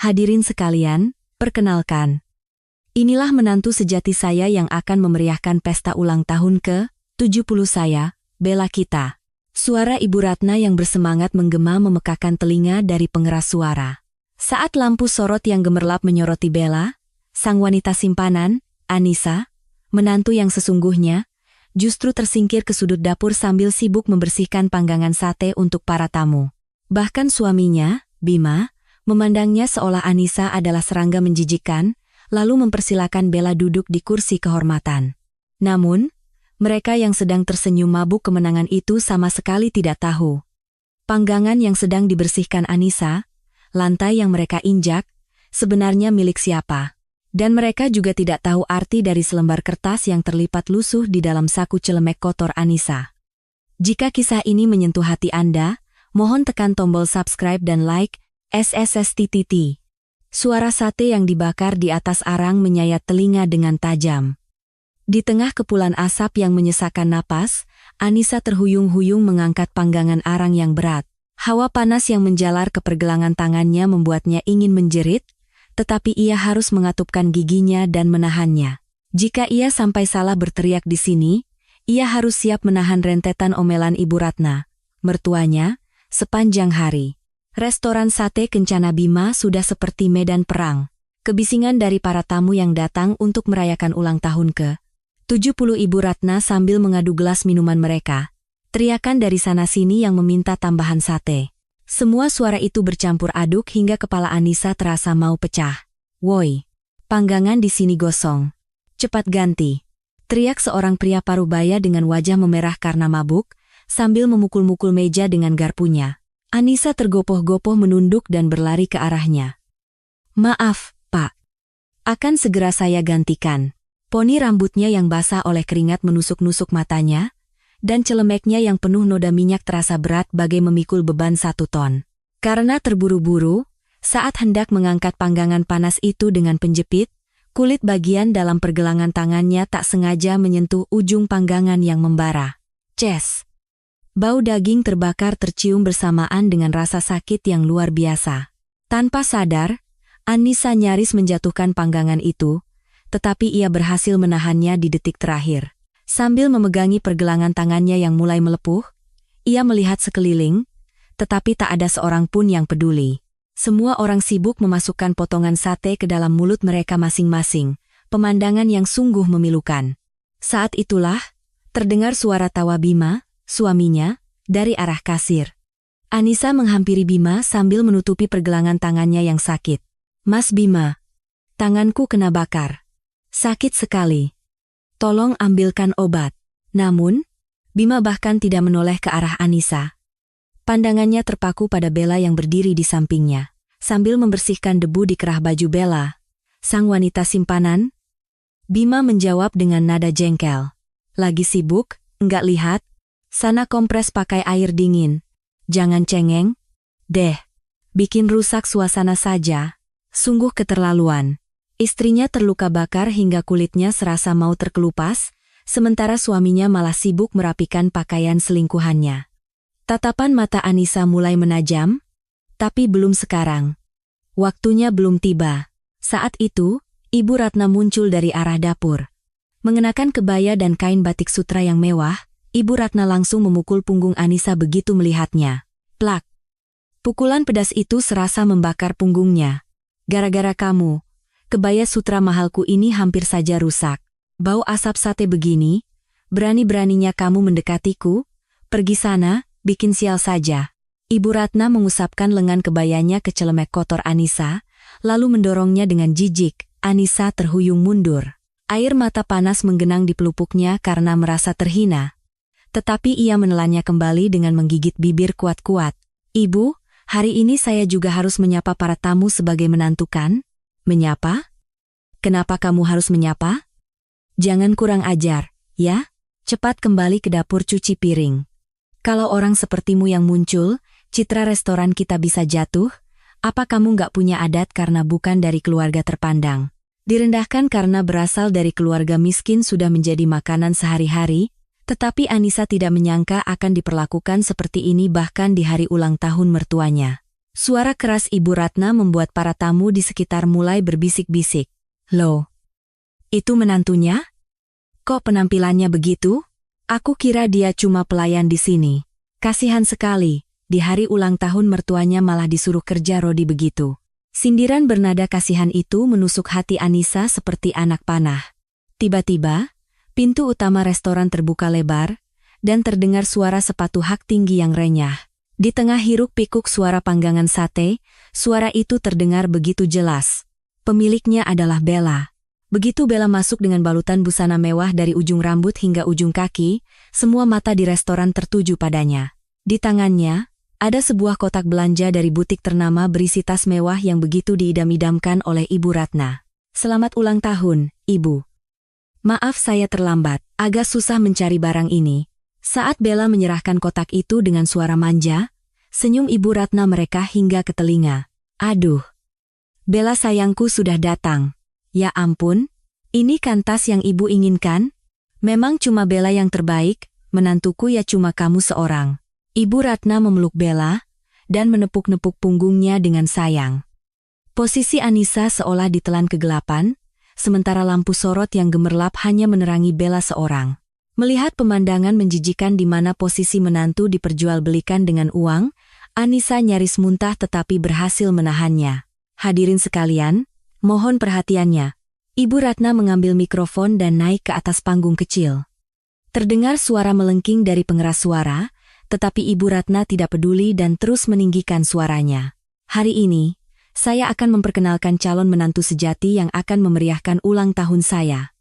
Hadirin sekalian, perkenalkan. Inilah menantu sejati saya yang akan memeriahkan pesta ulang tahun ke-70 saya, Bella kita. Suara Ibu Ratna yang bersemangat menggema memekakan telinga dari pengeras suara. Saat lampu sorot yang gemerlap menyoroti Bella, sang wanita simpanan, Anissa, menantu yang sesungguhnya, justru tersingkir ke sudut dapur sambil sibuk membersihkan panggangan sate untuk para tamu. Bahkan suaminya, Bima, memandangnya seolah Anissa adalah serangga menjijikkan, lalu mempersilakan Bella duduk di kursi kehormatan. Namun, mereka yang sedang tersenyum mabuk kemenangan itu sama sekali tidak tahu. Panggangan yang sedang dibersihkan Anissa, lantai yang mereka injak, sebenarnya milik siapa. Dan mereka juga tidak tahu arti dari selembar kertas yang terlipat lusuh di dalam saku celemek kotor Anissa. Jika kisah ini menyentuh hati Anda, mohon tekan tombol subscribe dan like, SSSTTT. Suara sate yang dibakar di atas arang menyayat telinga dengan tajam. Di tengah kepulan asap yang menyesakkan napas, Anissa terhuyung-huyung mengangkat panggangan arang yang berat. Hawa panas yang menjalar ke pergelangan tangannya membuatnya ingin menjerit, tetapi ia harus mengatupkan giginya dan menahannya. Jika ia sampai salah berteriak di sini, ia harus siap menahan rentetan omelan Ibu Ratna, mertuanya, sepanjang hari. Restoran sate Kencana Bima sudah seperti medan perang. Kebisingan dari para tamu yang datang untuk merayakan ulang tahun ke-70 Ibu Ratna sambil mengadu gelas minuman mereka. Teriakan dari sana-sini yang meminta tambahan sate. Semua suara itu bercampur aduk hingga kepala Anissa terasa mau pecah. "Woi, panggangan di sini gosong. Cepat ganti!" teriak seorang pria parubaya dengan wajah memerah karena mabuk, sambil memukul-mukul meja dengan garpunya. Anissa tergopoh-gopoh menunduk dan berlari ke arahnya. "Maaf, Pak. Akan segera saya gantikan." Poni rambutnya yang basah oleh keringat menusuk-nusuk matanya, dan celemeknya yang penuh noda minyak terasa berat bagai memikul beban 1 ton. Karena terburu-buru, saat hendak mengangkat panggangan panas itu dengan penjepit, kulit bagian dalam pergelangan tangannya tak sengaja menyentuh ujung panggangan yang membara. Ces! Bau daging terbakar tercium bersamaan dengan rasa sakit yang luar biasa. Tanpa sadar, Anissa nyaris menjatuhkan panggangan itu, tetapi ia berhasil menahannya di detik terakhir. Sambil memegangi pergelangan tangannya yang mulai melepuh, ia melihat sekeliling, tetapi tak ada seorang pun yang peduli. Semua orang sibuk memasukkan potongan sate ke dalam mulut mereka masing-masing, pemandangan yang sungguh memilukan. Saat itulah, terdengar suara tawa Bima, suaminya, dari arah kasir. Anissa menghampiri Bima sambil menutupi pergelangan tangannya yang sakit. "Mas Bima, tanganku kena bakar. Sakit sekali. Tolong ambilkan obat." Namun, Bima bahkan tidak menoleh ke arah Anissa. Pandangannya terpaku pada Bella yang berdiri di sampingnya. Sambil membersihkan debu di kerah baju Bella, sang wanita simpanan, Bima menjawab dengan nada jengkel. "Lagi sibuk, enggak lihat? Sana kompres pakai air dingin. Jangan cengeng deh. Bikin rusak suasana saja. Sungguh keterlaluan." Istrinya terluka bakar hingga kulitnya serasa mau terkelupas, sementara suaminya malah sibuk merapikan pakaian selingkuhannya. Tatapan mata Anissa mulai menajam, tapi belum sekarang. Waktunya belum tiba. Saat itu, Ibu Ratna muncul dari arah dapur. Mengenakan kebaya dan kain batik sutra yang mewah, Ibu Ratna langsung memukul punggung Anissa begitu melihatnya. Plak! Pukulan pedas itu serasa membakar punggungnya. "Gara-gara kamu, kebaya sutra mahalku ini hampir saja rusak. Bau asap sate begini, berani-beraninya kamu mendekatiku? Pergi sana, bikin sial saja." Ibu Ratna mengusapkan lengan kebayanya ke celemek kotor Anissa, lalu mendorongnya dengan jijik. Anissa terhuyung mundur. Air mata panas menggenang di pelupuknya karena merasa terhina. Tetapi ia menelannya kembali dengan menggigit bibir kuat-kuat. "Ibu, hari ini saya juga harus menyapa para tamu sebagai menantu kan?" "Menyapa? Kenapa kamu harus menyapa? Jangan kurang ajar, ya? Cepat kembali ke dapur cuci piring. Kalau orang sepertimu yang muncul, citra restoran kita bisa jatuh. Apa kamu nggak punya adat karena bukan dari keluarga terpandang? Direndahkan karena berasal dari keluarga miskin sudah menjadi makanan sehari-hari, tetapi Anissa tidak menyangka akan diperlakukan seperti ini bahkan di hari ulang tahun mertuanya. Suara keras Ibu Ratna membuat para tamu di sekitar mulai berbisik-bisik. Loh, itu menantunya? Kok penampilannya begitu? Aku kira dia cuma pelayan di sini. Kasihan sekali, di hari ulang tahun mertuanya malah disuruh kerja rodi begitu. Sindiran bernada kasihan itu menusuk hati Anissa seperti anak panah. Tiba-tiba, pintu utama restoran terbuka lebar, dan terdengar suara sepatu hak tinggi yang renyah. Di tengah hiruk-pikuk suara panggangan sate, suara itu terdengar begitu jelas. Pemiliknya adalah Bella. Begitu Bella masuk dengan balutan busana mewah dari ujung rambut hingga ujung kaki, semua mata di restoran tertuju padanya. Di tangannya, ada sebuah kotak belanja dari butik ternama berisi tas mewah yang begitu diidam-idamkan oleh Ibu Ratna. Selamat ulang tahun, Ibu. Maaf saya terlambat, agak susah mencari barang ini. Saat Bella menyerahkan kotak itu dengan suara manja, senyum Ibu Ratna mereka hingga ke telinga. Aduh, Bella sayangku sudah datang. Ya ampun, ini kan tas yang Ibu inginkan? Memang cuma Bella yang terbaik, menantuku ya cuma kamu seorang. Ibu Ratna memeluk Bella, dan menepuk-nepuk punggungnya dengan sayang. Posisi Anissa seolah ditelan kegelapan, sementara lampu sorot yang gemerlap hanya menerangi Bella seorang. Melihat pemandangan menjijikan di mana posisi menantu diperjualbelikan dengan uang, Anissa nyaris muntah tetapi berhasil menahannya. Hadirin sekalian, mohon perhatiannya. Ibu Ratna mengambil mikrofon dan naik ke atas panggung kecil. Terdengar suara melengking dari pengeras suara, tetapi Ibu Ratna tidak peduli dan terus meninggikan suaranya. Hari ini, saya akan memperkenalkan calon menantu sejati yang akan memeriahkan ulang tahun saya.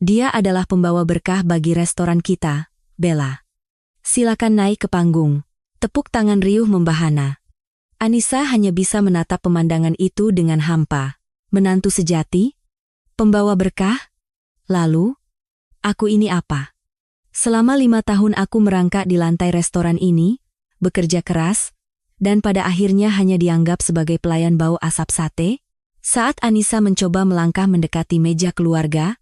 Dia adalah pembawa berkah bagi restoran kita, Bella. Silakan naik ke panggung. Tepuk tangan riuh membahana. Anissa hanya bisa menatap pemandangan itu dengan hampa. Menantu sejati? Pembawa berkah? Lalu, aku ini apa? Selama 5 tahun aku merangkak di lantai restoran ini, bekerja keras, dan pada akhirnya hanya dianggap sebagai pelayan bau asap sate. Saat Anissa mencoba melangkah mendekati meja keluarga,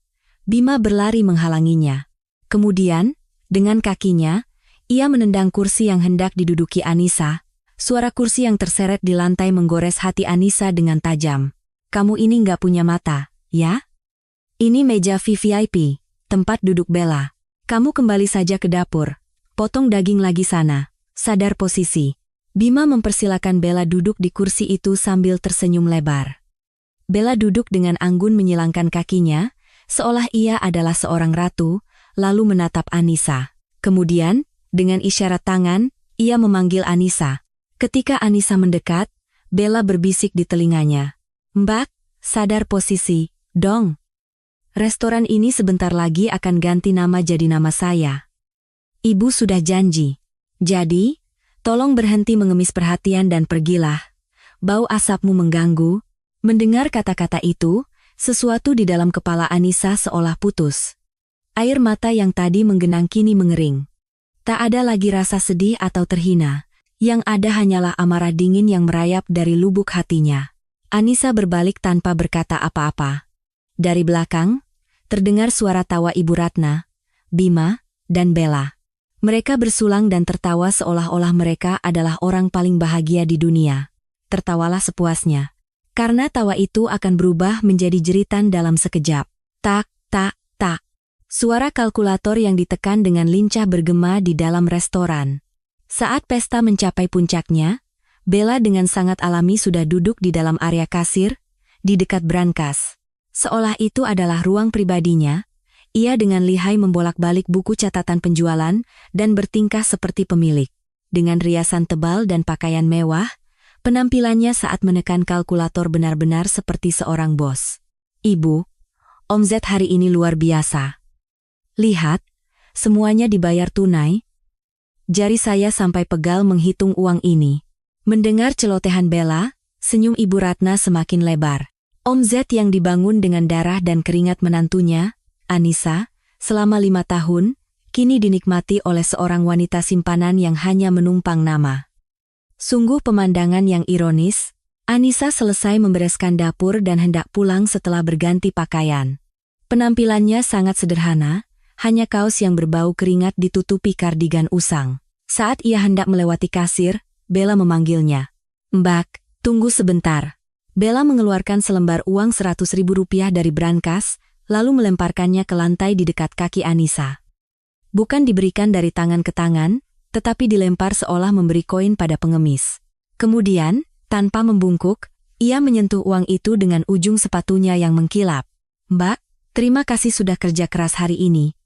Bima berlari menghalanginya. Kemudian, dengan kakinya, ia menendang kursi yang hendak diduduki Anissa. Suara kursi yang terseret di lantai menggores hati Anissa dengan tajam. Kamu ini nggak punya mata, ya? Ini meja VVIP, tempat duduk Bella. Kamu kembali saja ke dapur. Potong daging lagi sana. Sadar posisi. Bima mempersilakan Bella duduk di kursi itu sambil tersenyum lebar. Bella duduk dengan anggun menyilangkan kakinya, seolah ia adalah seorang ratu, lalu menatap Anissa. Kemudian, dengan isyarat tangan, ia memanggil Anissa. Ketika Anissa mendekat, Bella berbisik di telinganya. Mbak, sadar posisi, dong. Restoran ini sebentar lagi akan ganti nama jadi nama saya. Ibu sudah janji. Jadi, tolong berhenti mengemis perhatian dan pergilah. Bau asapmu mengganggu. Mendengar kata-kata itu, sesuatu di dalam kepala Anissa seolah putus. Air mata yang tadi menggenang kini mengering. Tak ada lagi rasa sedih atau terhina. Yang ada hanyalah amarah dingin yang merayap dari lubuk hatinya. Anissa berbalik tanpa berkata apa-apa. Dari belakang, terdengar suara tawa Ibu Ratna, Bima, dan Bella. Mereka bersulang dan tertawa seolah-olah mereka adalah orang paling bahagia di dunia. Tertawalah sepuasnya. Karena tawa itu akan berubah menjadi jeritan dalam sekejap. Tak, tak, tak. Suara kalkulator yang ditekan dengan lincah bergema di dalam restoran. Saat pesta mencapai puncaknya, Bella dengan sangat alami sudah duduk di dalam area kasir, di dekat brankas. Seolah itu adalah ruang pribadinya, ia dengan lihai membolak-balik buku catatan penjualan dan bertingkah seperti pemilik. Dengan riasan tebal dan pakaian mewah, penampilannya saat menekan kalkulator benar-benar seperti seorang bos. Ibu, omzet hari ini luar biasa. Lihat, semuanya dibayar tunai. Jari saya sampai pegal menghitung uang ini. Mendengar celotehan Bella, senyum Ibu Ratna semakin lebar. Omzet yang dibangun dengan darah dan keringat menantunya, Anissa, selama 5 tahun, kini dinikmati oleh seorang wanita simpanan yang hanya menumpang nama. Sungguh pemandangan yang ironis. Anissa selesai membereskan dapur dan hendak pulang setelah berganti pakaian. Penampilannya sangat sederhana, hanya kaos yang berbau keringat ditutupi kardigan usang. Saat ia hendak melewati kasir, Bella memanggilnya. Mbak, tunggu sebentar. Bella mengeluarkan selembar uang 100.000 rupiah dari brankas, lalu melemparkannya ke lantai di dekat kaki Anissa. Bukan diberikan dari tangan ke tangan, tetapi dilempar seolah memberi koin pada pengemis. Kemudian, tanpa membungkuk, ia menyentuh uang itu dengan ujung sepatunya yang mengkilap. Mbak, terima kasih sudah kerja keras hari ini.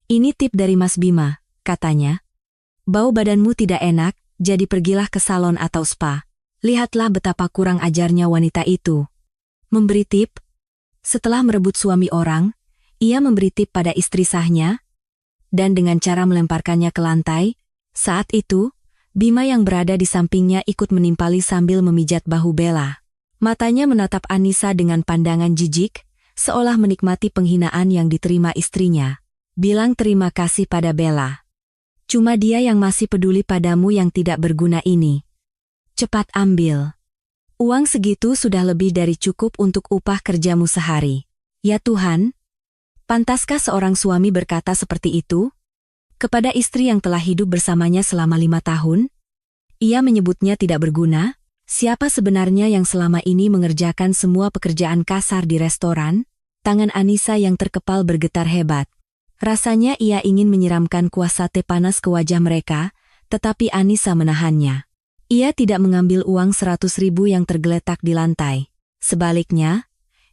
Ini tip dari Mas Bima, katanya. Bau badanmu tidak enak, jadi pergilah ke salon atau spa. Lihatlah betapa kurang ajarnya wanita itu. Memberi tip? Setelah merebut suami orang, ia memberi tip pada istri sahnya, dan dengan cara melemparkannya ke lantai. Saat itu, Bima yang berada di sampingnya ikut menimpali sambil memijat bahu Bella. Matanya menatap Anissa dengan pandangan jijik, seolah menikmati penghinaan yang diterima istrinya. Bilang terima kasih pada Bella. Cuma dia yang masih peduli padamu yang tidak berguna ini. Cepat ambil. Uang segitu sudah lebih dari cukup untuk upah kerjamu sehari. Ya Tuhan, pantaskah seorang suami berkata seperti itu? Kepada istri yang telah hidup bersamanya selama 5 tahun? Ia menyebutnya tidak berguna? Siapa sebenarnya yang selama ini mengerjakan semua pekerjaan kasar di restoran? Tangan Anissa yang terkepal bergetar hebat. Rasanya ia ingin menyiramkan kuah sate panas ke wajah mereka, tetapi Anissa menahannya. Ia tidak mengambil uang 100.000 yang tergeletak di lantai. Sebaliknya,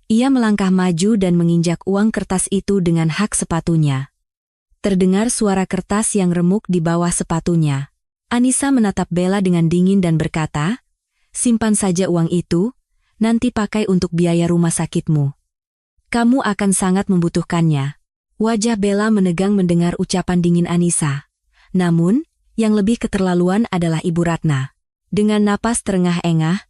ia melangkah maju dan menginjak uang kertas itu dengan hak sepatunya. Terdengar suara kertas yang remuk di bawah sepatunya. Anissa menatap Bella dengan dingin dan berkata, simpan saja uang itu, nanti pakai untuk biaya rumah sakitmu. Kamu akan sangat membutuhkannya. Wajah Bella menegang mendengar ucapan dingin Anissa. Namun, yang lebih keterlaluan adalah Ibu Ratna. Dengan napas terengah-engah,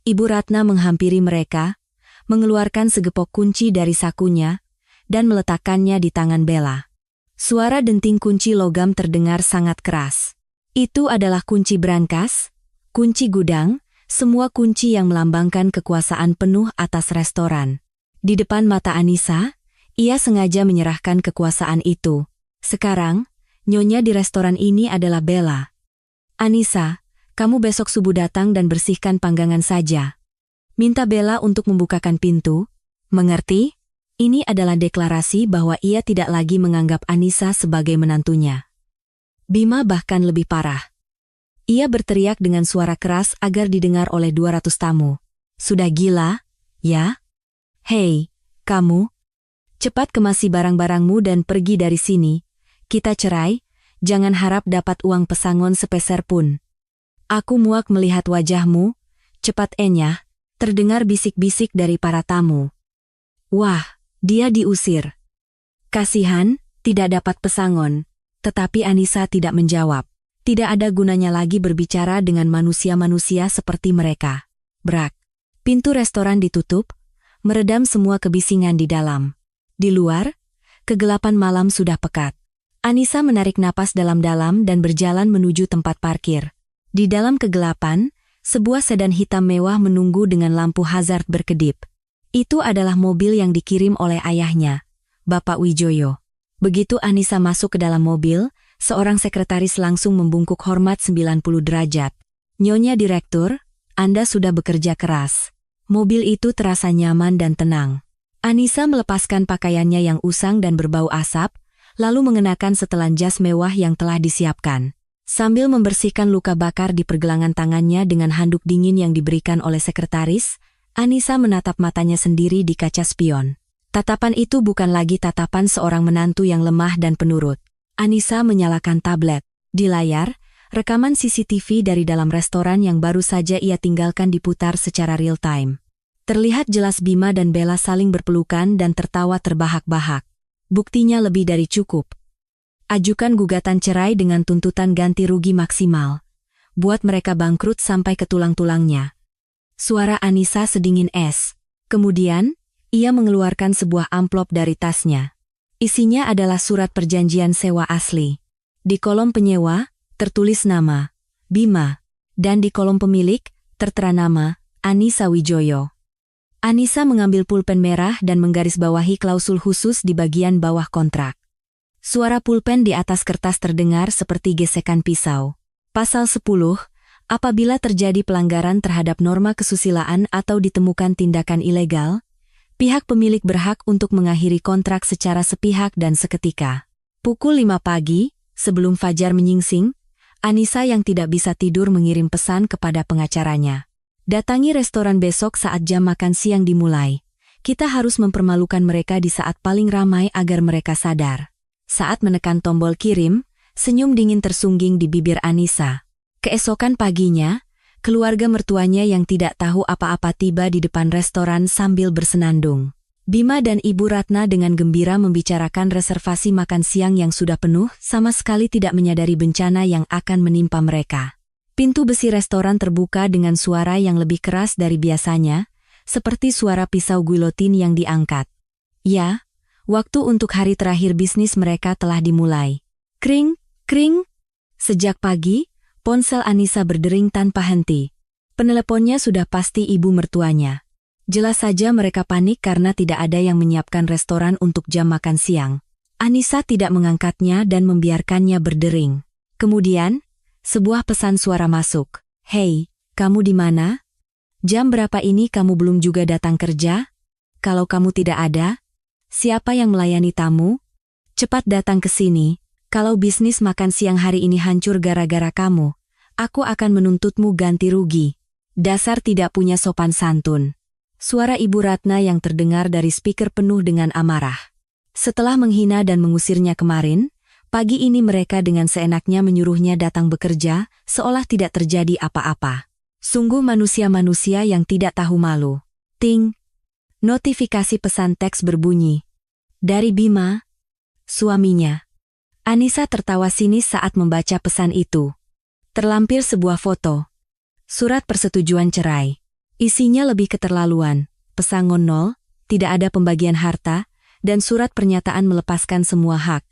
Ibu Ratna menghampiri mereka, mengeluarkan segepok kunci dari sakunya, dan meletakkannya di tangan Bella. Suara denting kunci logam terdengar sangat keras. Itu adalah kunci brankas, kunci gudang, semua kunci yang melambangkan kekuasaan penuh atas restoran. Di depan mata Anissa, ia sengaja menyerahkan kekuasaan itu. Sekarang, nyonya di restoran ini adalah Bella. Anissa, kamu besok subuh datang dan bersihkan panggangan saja. Minta Bella untuk membukakan pintu. Mengerti? Ini adalah deklarasi bahwa ia tidak lagi menganggap Anissa sebagai menantunya. Bima bahkan lebih parah. Ia berteriak dengan suara keras agar didengar oleh 200 tamu. Sudah gila, ya? Hei, kamu. Cepat kemasi barang-barangmu dan pergi dari sini. Kita cerai, jangan harap dapat uang pesangon sepeser pun. Aku muak melihat wajahmu, cepat enyah, terdengar bisik-bisik dari para tamu. Wah, dia diusir. Kasihan, tidak dapat pesangon, tetapi Anissa tidak menjawab. Tidak ada gunanya lagi berbicara dengan manusia-manusia seperti mereka. Brak. Pintu restoran ditutup, meredam semua kebisingan di dalam. Di luar, kegelapan malam sudah pekat. Anissa menarik napas dalam-dalam dan berjalan menuju tempat parkir. Di dalam kegelapan, sebuah sedan hitam mewah menunggu dengan lampu hazard berkedip. Itu adalah mobil yang dikirim oleh ayahnya, Bapak Wijoyo. Begitu Anissa masuk ke dalam mobil, seorang sekretaris langsung membungkuk hormat 90 derajat. Nyonya Direktur, Anda sudah bekerja keras. Mobil itu terasa nyaman dan tenang. Anissa melepaskan pakaiannya yang usang dan berbau asap, lalu mengenakan setelan jas mewah yang telah disiapkan. Sambil membersihkan luka bakar di pergelangan tangannya dengan handuk dingin yang diberikan oleh sekretaris, Anissa menatap matanya sendiri di kaca spion. Tatapan itu bukan lagi tatapan seorang menantu yang lemah dan penurut. Anissa menyalakan tablet. Di layar, rekaman CCTV dari dalam restoran yang baru saja ia tinggalkan diputar secara real time. Terlihat jelas Bima dan Bella saling berpelukan dan tertawa terbahak-bahak. Buktinya lebih dari cukup. Ajukan gugatan cerai dengan tuntutan ganti rugi maksimal. Buat mereka bangkrut sampai ke tulang-tulangnya. Suara Anissa sedingin es. Kemudian, ia mengeluarkan sebuah amplop dari tasnya. Isinya adalah surat perjanjian sewa asli. Di kolom penyewa, tertulis nama, Bima. Dan di kolom pemilik, tertera nama, Anissa Wijoyo. Anissa mengambil pulpen merah dan menggarisbawahi klausul khusus di bagian bawah kontrak. Suara pulpen di atas kertas terdengar seperti gesekan pisau. Pasal 10, Apabila terjadi pelanggaran terhadap norma kesusilaan atau ditemukan tindakan ilegal, pihak pemilik berhak untuk mengakhiri kontrak secara sepihak dan seketika. Pukul 5 pagi, sebelum fajar menyingsing, Anissa yang tidak bisa tidur mengirim pesan kepada pengacaranya. Datangi restoran besok saat jam makan siang dimulai. Kita harus mempermalukan mereka di saat paling ramai agar mereka sadar. Saat menekan tombol kirim, senyum dingin tersungging di bibir Anissa. Keesokan paginya, keluarga mertuanya yang tidak tahu apa-apa tiba di depan restoran sambil bersenandung. Bima dan Ibu Ratna dengan gembira membicarakan reservasi makan siang yang sudah penuh, sama sekali tidak menyadari bencana yang akan menimpa mereka. Pintu besi restoran terbuka dengan suara yang lebih keras dari biasanya, seperti suara pisau guillotine yang diangkat. Ya, waktu untuk hari terakhir bisnis mereka telah dimulai. Kring, kring. Sejak pagi, ponsel Anissa berdering tanpa henti. Peneleponnya sudah pasti ibu mertuanya. Jelas saja mereka panik karena tidak ada yang menyiapkan restoran untuk jam makan siang. Anissa tidak mengangkatnya dan membiarkannya berdering. Kemudian, sebuah pesan suara masuk. "Hei, kamu di mana? Jam berapa ini kamu belum juga datang kerja? Kalau kamu tidak ada, siapa yang melayani tamu? Cepat datang ke sini. Kalau bisnis makan siang hari ini hancur gara-gara kamu, aku akan menuntutmu ganti rugi. Dasar tidak punya sopan santun." Suara Ibu Ratna yang terdengar dari speaker penuh dengan amarah. Setelah menghina dan mengusirnya kemarin, pagi ini mereka dengan seenaknya menyuruhnya datang bekerja, seolah tidak terjadi apa-apa. Sungguh manusia-manusia yang tidak tahu malu. Ting! Notifikasi pesan teks berbunyi. Dari Bima, suaminya. Anissa tertawa sinis saat membaca pesan itu. Terlampir sebuah foto. Surat persetujuan cerai. Isinya lebih keterlaluan, pesangon nol, tidak ada pembagian harta, dan surat pernyataan melepaskan semua hak.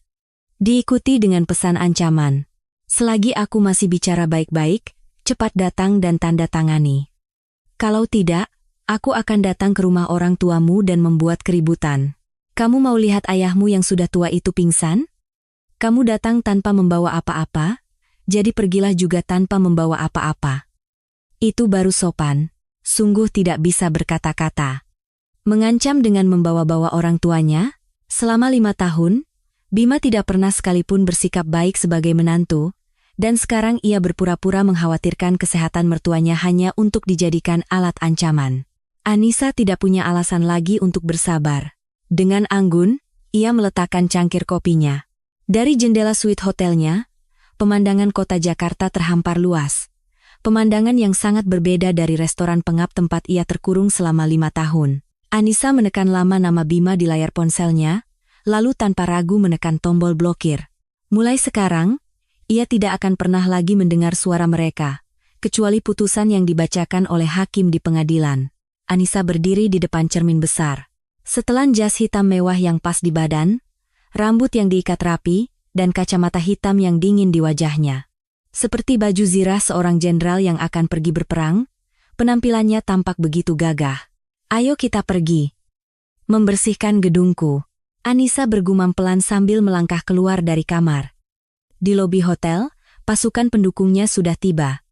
Diikuti dengan pesan ancaman. Selagi aku masih bicara baik-baik, cepat datang dan tanda tangani. Kalau tidak, aku akan datang ke rumah orang tuamu dan membuat keributan. Kamu mau lihat ayahmu yang sudah tua itu pingsan? Kamu datang tanpa membawa apa-apa, jadi pergilah juga tanpa membawa apa-apa. Itu baru sopan. Sungguh tidak bisa berkata-kata. Mengancam dengan membawa-bawa orang tuanya, selama 5 tahun, Bima tidak pernah sekalipun bersikap baik sebagai menantu, dan sekarang ia berpura-pura mengkhawatirkan kesehatan mertuanya hanya untuk dijadikan alat ancaman. Anissa tidak punya alasan lagi untuk bersabar. Dengan anggun, ia meletakkan cangkir kopinya. Dari jendela suite hotelnya, pemandangan kota Jakarta terhampar luas. Pemandangan yang sangat berbeda dari restoran pengap tempat ia terkurung selama 5 tahun. Anissa menekan lama nama Bima di layar ponselnya, lalu tanpa ragu menekan tombol blokir. Mulai sekarang, ia tidak akan pernah lagi mendengar suara mereka, kecuali putusan yang dibacakan oleh hakim di pengadilan. Anissa berdiri di depan cermin besar. Setelan jas hitam mewah yang pas di badan, rambut yang diikat rapi, dan kacamata hitam yang dingin di wajahnya. Seperti baju zirah seorang jenderal yang akan pergi berperang, penampilannya tampak begitu gagah. "Ayo kita pergi. Membersihkan gedungku." Anissa bergumam pelan sambil melangkah keluar dari kamar. Di lobi hotel, pasukan pendukungnya sudah tiba.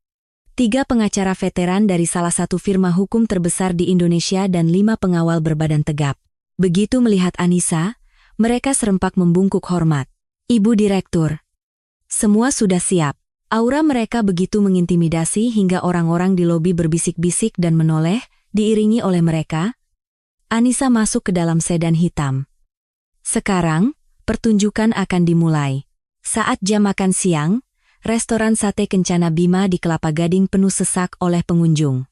3 pengacara veteran dari salah satu firma hukum terbesar di Indonesia dan 5 pengawal berbadan tegap. Begitu melihat Anissa, mereka serempak membungkuk hormat. "Ibu Direktur." Semua sudah siap. Aura mereka begitu mengintimidasi hingga orang-orang di lobi berbisik-bisik dan menoleh, diiringi oleh mereka. Anissa masuk ke dalam sedan hitam. Sekarang, pertunjukan akan dimulai. Saat jam makan siang, restoran sate Kencana Bima di Kelapa Gading penuh sesak oleh pengunjung.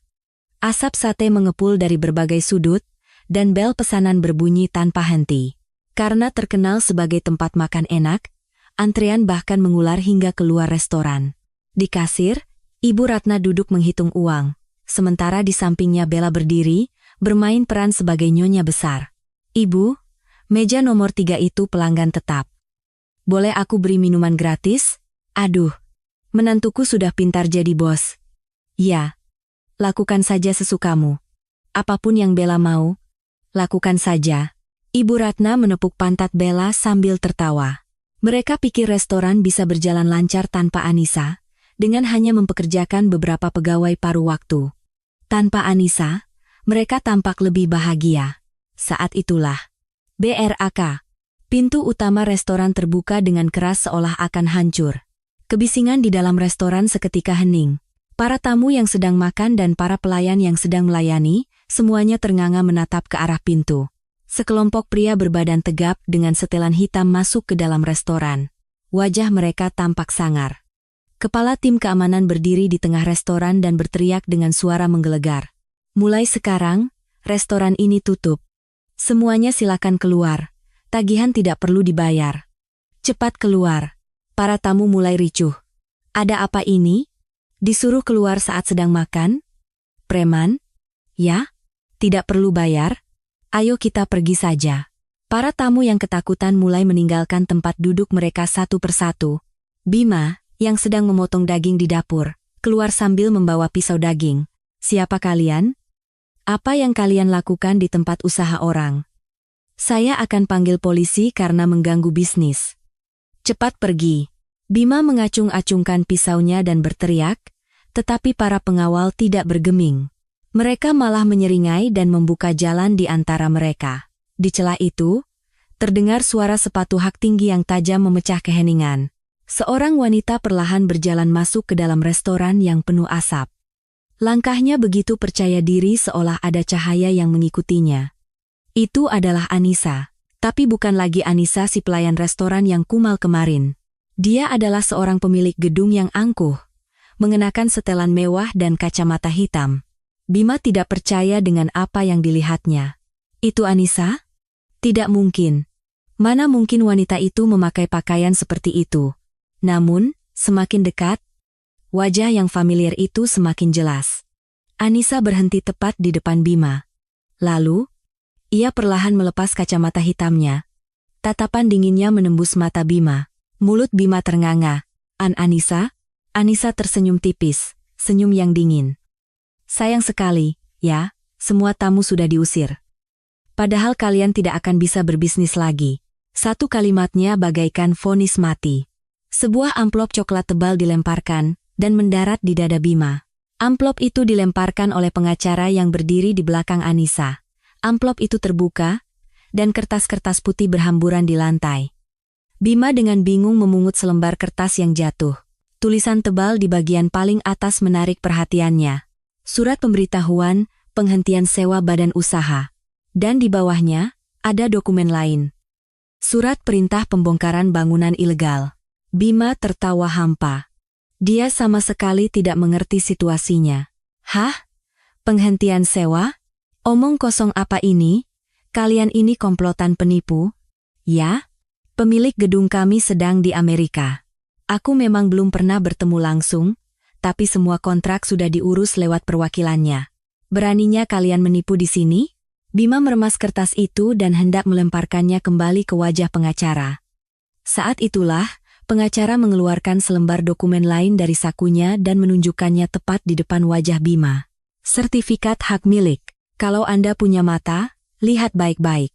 Asap sate mengepul dari berbagai sudut, dan bel pesanan berbunyi tanpa henti. Karena terkenal sebagai tempat makan enak, antrean bahkan mengular hingga keluar restoran. Di kasir, Ibu Ratna duduk menghitung uang, sementara di sampingnya Bella berdiri, bermain peran sebagai nyonya besar. "Ibu, meja nomor 3 itu pelanggan tetap. Boleh aku beri minuman gratis?" "Aduh, menantuku sudah pintar jadi bos." "Ya, lakukan saja sesukamu. Apapun yang Bella mau, lakukan saja." Ibu Ratna menepuk pantat Bella sambil tertawa. Mereka pikir restoran bisa berjalan lancar tanpa Anissa, dengan hanya mempekerjakan beberapa pegawai paruh waktu. Tanpa Anissa, mereka tampak lebih bahagia. Saat itulah, BRAK. Pintu utama restoran terbuka dengan keras seolah akan hancur. Kebisingan di dalam restoran seketika hening. Para tamu yang sedang makan dan para pelayan yang sedang melayani, semuanya ternganga menatap ke arah pintu. Sekelompok pria berbadan tegap dengan setelan hitam masuk ke dalam restoran. Wajah mereka tampak sangar. Kepala tim keamanan berdiri di tengah restoran dan berteriak dengan suara menggelegar. Mulai sekarang, restoran ini tutup. Semuanya silakan keluar. Tagihan tidak perlu dibayar. Cepat keluar. Para tamu mulai ricuh. Ada apa ini? Disuruh keluar saat sedang makan? Preman? Ya? Tidak perlu bayar? Ayo kita pergi saja. Para tamu yang ketakutan mulai meninggalkan tempat duduk mereka satu persatu. Bima, yang sedang memotong daging di dapur, keluar sambil membawa pisau daging. Siapa kalian? Apa yang kalian lakukan di tempat usaha orang? Saya akan panggil polisi karena mengganggu bisnis. Cepat pergi. Bima mengacung-acungkan pisaunya dan berteriak, tetapi para pengawal tidak bergeming. Mereka malah menyeringai dan membuka jalan di antara mereka. Di celah itu, terdengar suara sepatu hak tinggi yang tajam memecah keheningan. Seorang wanita perlahan berjalan masuk ke dalam restoran yang penuh asap. Langkahnya begitu percaya diri seolah ada cahaya yang mengikutinya. Itu adalah Anissa, tapi bukan lagi Anissa si pelayan restoran yang kumal kemarin. Dia adalah seorang pemilik gedung yang angkuh, mengenakan setelan mewah dan kacamata hitam. Bima tidak percaya dengan apa yang dilihatnya. Itu Anissa? Tidak mungkin. Mana mungkin wanita itu memakai pakaian seperti itu? Namun, semakin dekat, wajah yang familiar itu semakin jelas. Anissa berhenti tepat di depan Bima. Lalu, ia perlahan melepas kacamata hitamnya. Tatapan dinginnya menembus mata Bima. Mulut Bima ternganga. Anissa? Anissa tersenyum tipis, senyum yang dingin. Sayang sekali, ya, semua tamu sudah diusir. Padahal kalian tidak akan bisa berbisnis lagi. Satu kalimatnya bagaikan vonis mati. Sebuah amplop coklat tebal dilemparkan dan mendarat di dada Bima. Amplop itu dilemparkan oleh pengacara yang berdiri di belakang Anissa. Amplop itu terbuka, dan kertas-kertas putih berhamburan di lantai. Bima dengan bingung memungut selembar kertas yang jatuh. Tulisan tebal di bagian paling atas menarik perhatiannya. Surat pemberitahuan, penghentian sewa badan usaha. Dan di bawahnya, ada dokumen lain. Surat perintah pembongkaran bangunan ilegal. Bima tertawa hampa. Dia sama sekali tidak mengerti situasinya. Hah? Penghentian sewa? Omong kosong apa ini? Kalian ini komplotan penipu? Ya? Pemilik gedung kami sedang di Amerika. Aku memang belum pernah bertemu langsung, tapi semua kontrak sudah diurus lewat perwakilannya. Beraninya kalian menipu di sini? Bima meremas kertas itu dan hendak melemparkannya kembali ke wajah pengacara. Saat itulah, pengacara mengeluarkan selembar dokumen lain dari sakunya dan menunjukkannya tepat di depan wajah Bima. Sertifikat hak milik. Kalau Anda punya mata, lihat baik-baik.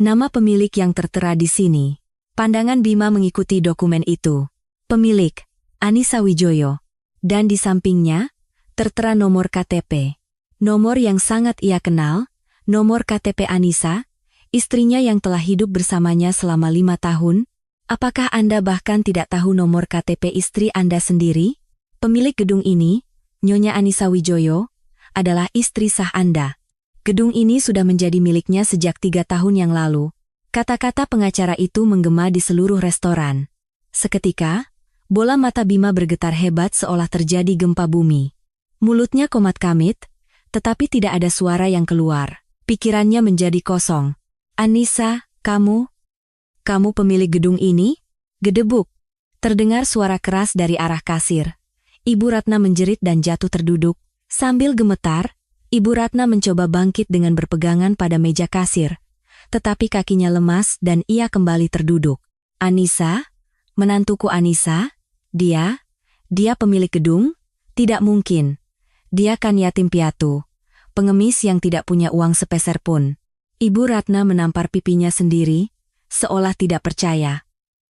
Nama pemilik yang tertera di sini. Pandangan Bima mengikuti dokumen itu. Pemilik, Anissa Wijoyo. Dan di sampingnya, tertera nomor KTP. Nomor yang sangat ia kenal, nomor KTP Anissa, istrinya yang telah hidup bersamanya selama 5 tahun. Apakah Anda bahkan tidak tahu nomor KTP istri Anda sendiri? Pemilik gedung ini, Nyonya Anissa Wijoyo, adalah istri sah Anda. Gedung ini sudah menjadi miliknya sejak 3 tahun yang lalu. Kata-kata pengacara itu menggema di seluruh restoran. Seketika, bola mata Bima bergetar hebat seolah terjadi gempa bumi. Mulutnya komat-kamit, tetapi tidak ada suara yang keluar. Pikirannya menjadi kosong. Anissa, kamu pemilik gedung ini? Gedebuk. Terdengar suara keras dari arah kasir. Ibu Ratna menjerit dan jatuh terduduk. Sambil gemetar, Ibu Ratna mencoba bangkit dengan berpegangan pada meja kasir. Tetapi kakinya lemas dan ia kembali terduduk. Anissa? Menantuku Anissa? Dia pemilik gedung? Tidak mungkin. Dia kan yatim piatu. Pengemis yang tidak punya uang sepeser pun. Ibu Ratna menampar pipinya sendiri, seolah tidak percaya.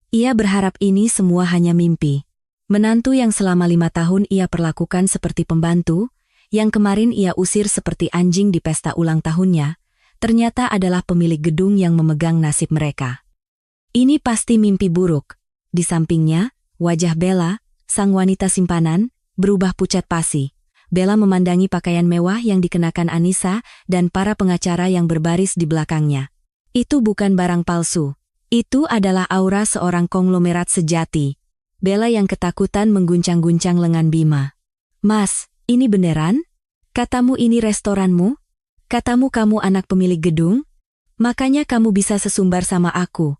Ia berharap ini semua hanya mimpi. Menantu yang selama 5 tahun ia perlakukan seperti pembantu, yang kemarin ia usir seperti anjing di pesta ulang tahunnya, ternyata adalah pemilik gedung yang memegang nasib mereka. Ini pasti mimpi buruk. Di sampingnya, wajah Bella, sang wanita simpanan, berubah pucat pasi. Bella memandangi pakaian mewah yang dikenakan Anissa dan para pengacara yang berbaris di belakangnya. Itu bukan barang palsu. Itu adalah aura seorang konglomerat sejati. Bella yang ketakutan mengguncang-guncang lengan Bima. "Mas, ini beneran? Katamu ini restoranmu? Katamu kamu anak pemilik gedung? Makanya kamu bisa sesumbar sama aku.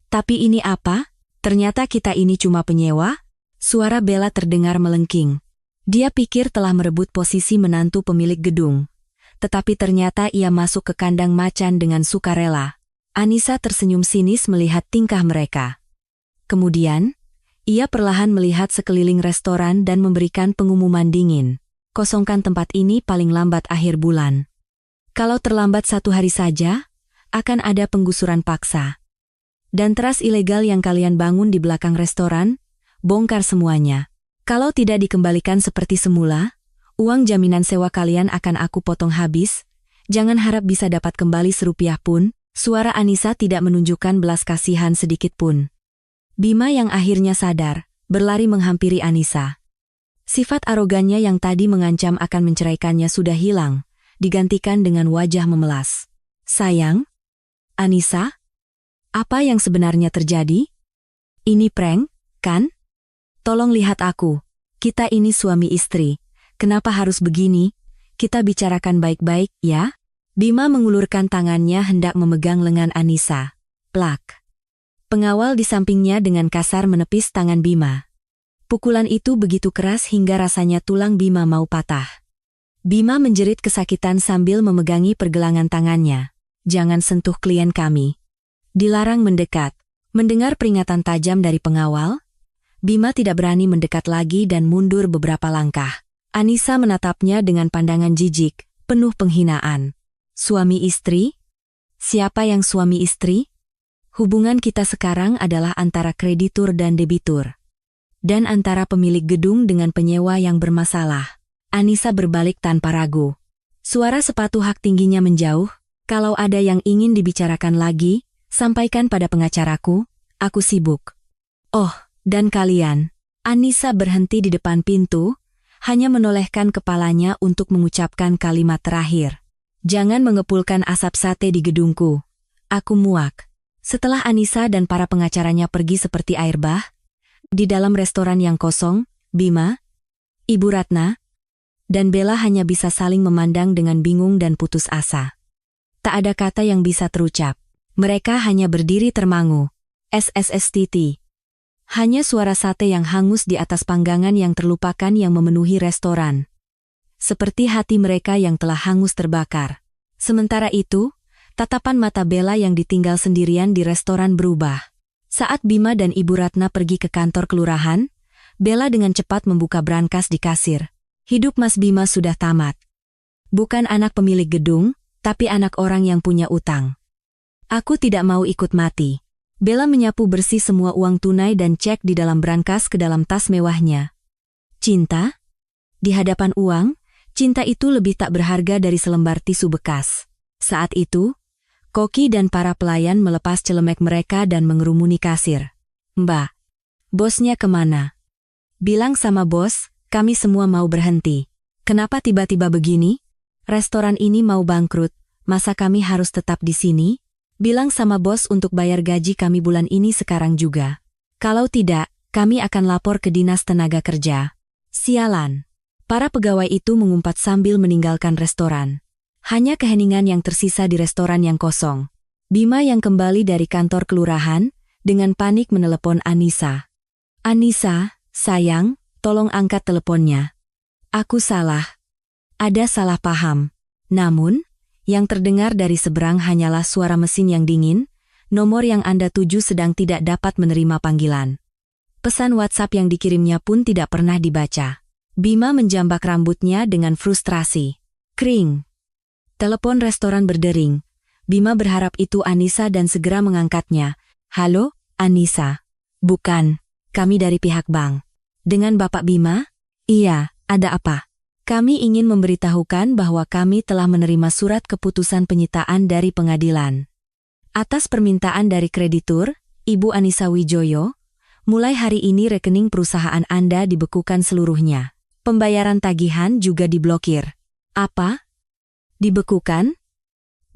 Tapi ini apa? Ternyata kita ini cuma penyewa?" Suara Bella terdengar melengking. Dia pikir telah merebut posisi menantu pemilik gedung. Tetapi ternyata ia masuk ke kandang macan dengan sukarela. Anissa tersenyum sinis melihat tingkah mereka. Kemudian, ia perlahan melihat sekeliling restoran dan memberikan pengumuman dingin. "Kosongkan tempat ini paling lambat akhir bulan. Kalau terlambat 1 hari saja, akan ada penggusuran paksa. Dan teras ilegal yang kalian bangun di belakang restoran, bongkar semuanya. Kalau tidak dikembalikan seperti semula, uang jaminan sewa kalian akan aku potong habis. Jangan harap bisa dapat kembali serupiah pun." Suara Anissa tidak menunjukkan belas kasihan sedikit pun. Bima yang akhirnya sadar, berlari menghampiri Anissa. Sifat arogannya yang tadi mengancam akan menceraikannya sudah hilang, digantikan dengan wajah memelas. "Sayang? Anissa? Apa yang sebenarnya terjadi? Ini prank, kan? Tolong lihat aku. Kita ini suami istri. Kenapa harus begini? Kita bicarakan baik-baik, ya?" Bima mengulurkan tangannya hendak memegang lengan Anissa. Plak. Pengawal di sampingnya dengan kasar menepis tangan Bima. Pukulan itu begitu keras hingga rasanya tulang Bima mau patah. Bima menjerit kesakitan sambil memegangi pergelangan tangannya. "Jangan sentuh klien kami. Dilarang mendekat." Mendengar peringatan tajam dari pengawal, Bima tidak berani mendekat lagi dan mundur beberapa langkah. Anissa menatapnya dengan pandangan jijik, penuh penghinaan. "Suami istri? Siapa yang suami istri? Hubungan kita sekarang adalah antara kreditur dan debitur. Dan antara pemilik gedung dengan penyewa yang bermasalah." Anissa berbalik tanpa ragu. Suara sepatu hak tingginya menjauh. "Kalau ada yang ingin dibicarakan lagi, sampaikan pada pengacaraku, aku sibuk." "Oh, dan kalian?" Anissa berhenti di depan pintu, hanya menolehkan kepalanya untuk mengucapkan kalimat terakhir. "Jangan mengepulkan asap sate di gedungku. Aku muak." Setelah Anissa dan para pengacaranya pergi seperti air bah, di dalam restoran yang kosong, Bima, Ibu Ratna, dan Bella hanya bisa saling memandang dengan bingung dan putus asa. Tak ada kata yang bisa terucap. Mereka hanya berdiri termangu. SSSTT. Hanya suara sate yang hangus di atas panggangan yang terlupakan yang memenuhi restoran. Seperti hati mereka yang telah hangus terbakar. Sementara itu, tatapan mata Bella yang ditinggal sendirian di restoran berubah. Saat Bima dan Ibu Ratna pergi ke kantor kelurahan, Bella dengan cepat membuka brankas di kasir. Hidup Mas Bima sudah tamat. Bukan anak pemilik gedung, tapi anak orang yang punya utang. Aku tidak mau ikut mati. Bella menyapu bersih semua uang tunai dan cek di dalam brankas ke dalam tas mewahnya. Cinta? Di hadapan uang, cinta itu lebih tak berharga dari selembar tisu bekas. Saat itu, koki dan para pelayan melepas celemek mereka dan mengerumuni kasir. "Mbak, bosnya kemana? Bilang sama bos, kami semua mau berhenti. Kenapa tiba-tiba begini? Restoran ini mau bangkrut, masa kami harus tetap di sini? Bilang sama bos untuk bayar gaji kami bulan ini sekarang juga. Kalau tidak, kami akan lapor ke Dinas Tenaga Kerja." Sialan. Para pegawai itu mengumpat sambil meninggalkan restoran. Hanya keheningan yang tersisa di restoran yang kosong. Bima yang kembali dari kantor kelurahan, dengan panik menelepon Anissa. "Anissa, sayang, tolong angkat teleponnya. Aku salah. Ada salah paham." Namun, yang terdengar dari seberang hanyalah suara mesin yang dingin, "Nomor yang Anda tuju sedang tidak dapat menerima panggilan." Pesan WhatsApp yang dikirimnya pun tidak pernah dibaca. Bima menjambak rambutnya dengan frustrasi. Kring. Telepon restoran berdering. Bima berharap itu Anissa dan segera mengangkatnya. "Halo, Anissa." "Bukan, kami dari pihak bank." Dengan Bapak Bima? Iya, ada apa? Kami ingin memberitahukan bahwa kami telah menerima surat keputusan penyitaan dari pengadilan. Atas permintaan dari kreditur, Ibu Anissa Wijoyo, mulai hari ini rekening perusahaan Anda dibekukan seluruhnya. Pembayaran tagihan juga diblokir. Apa? Dibekukan?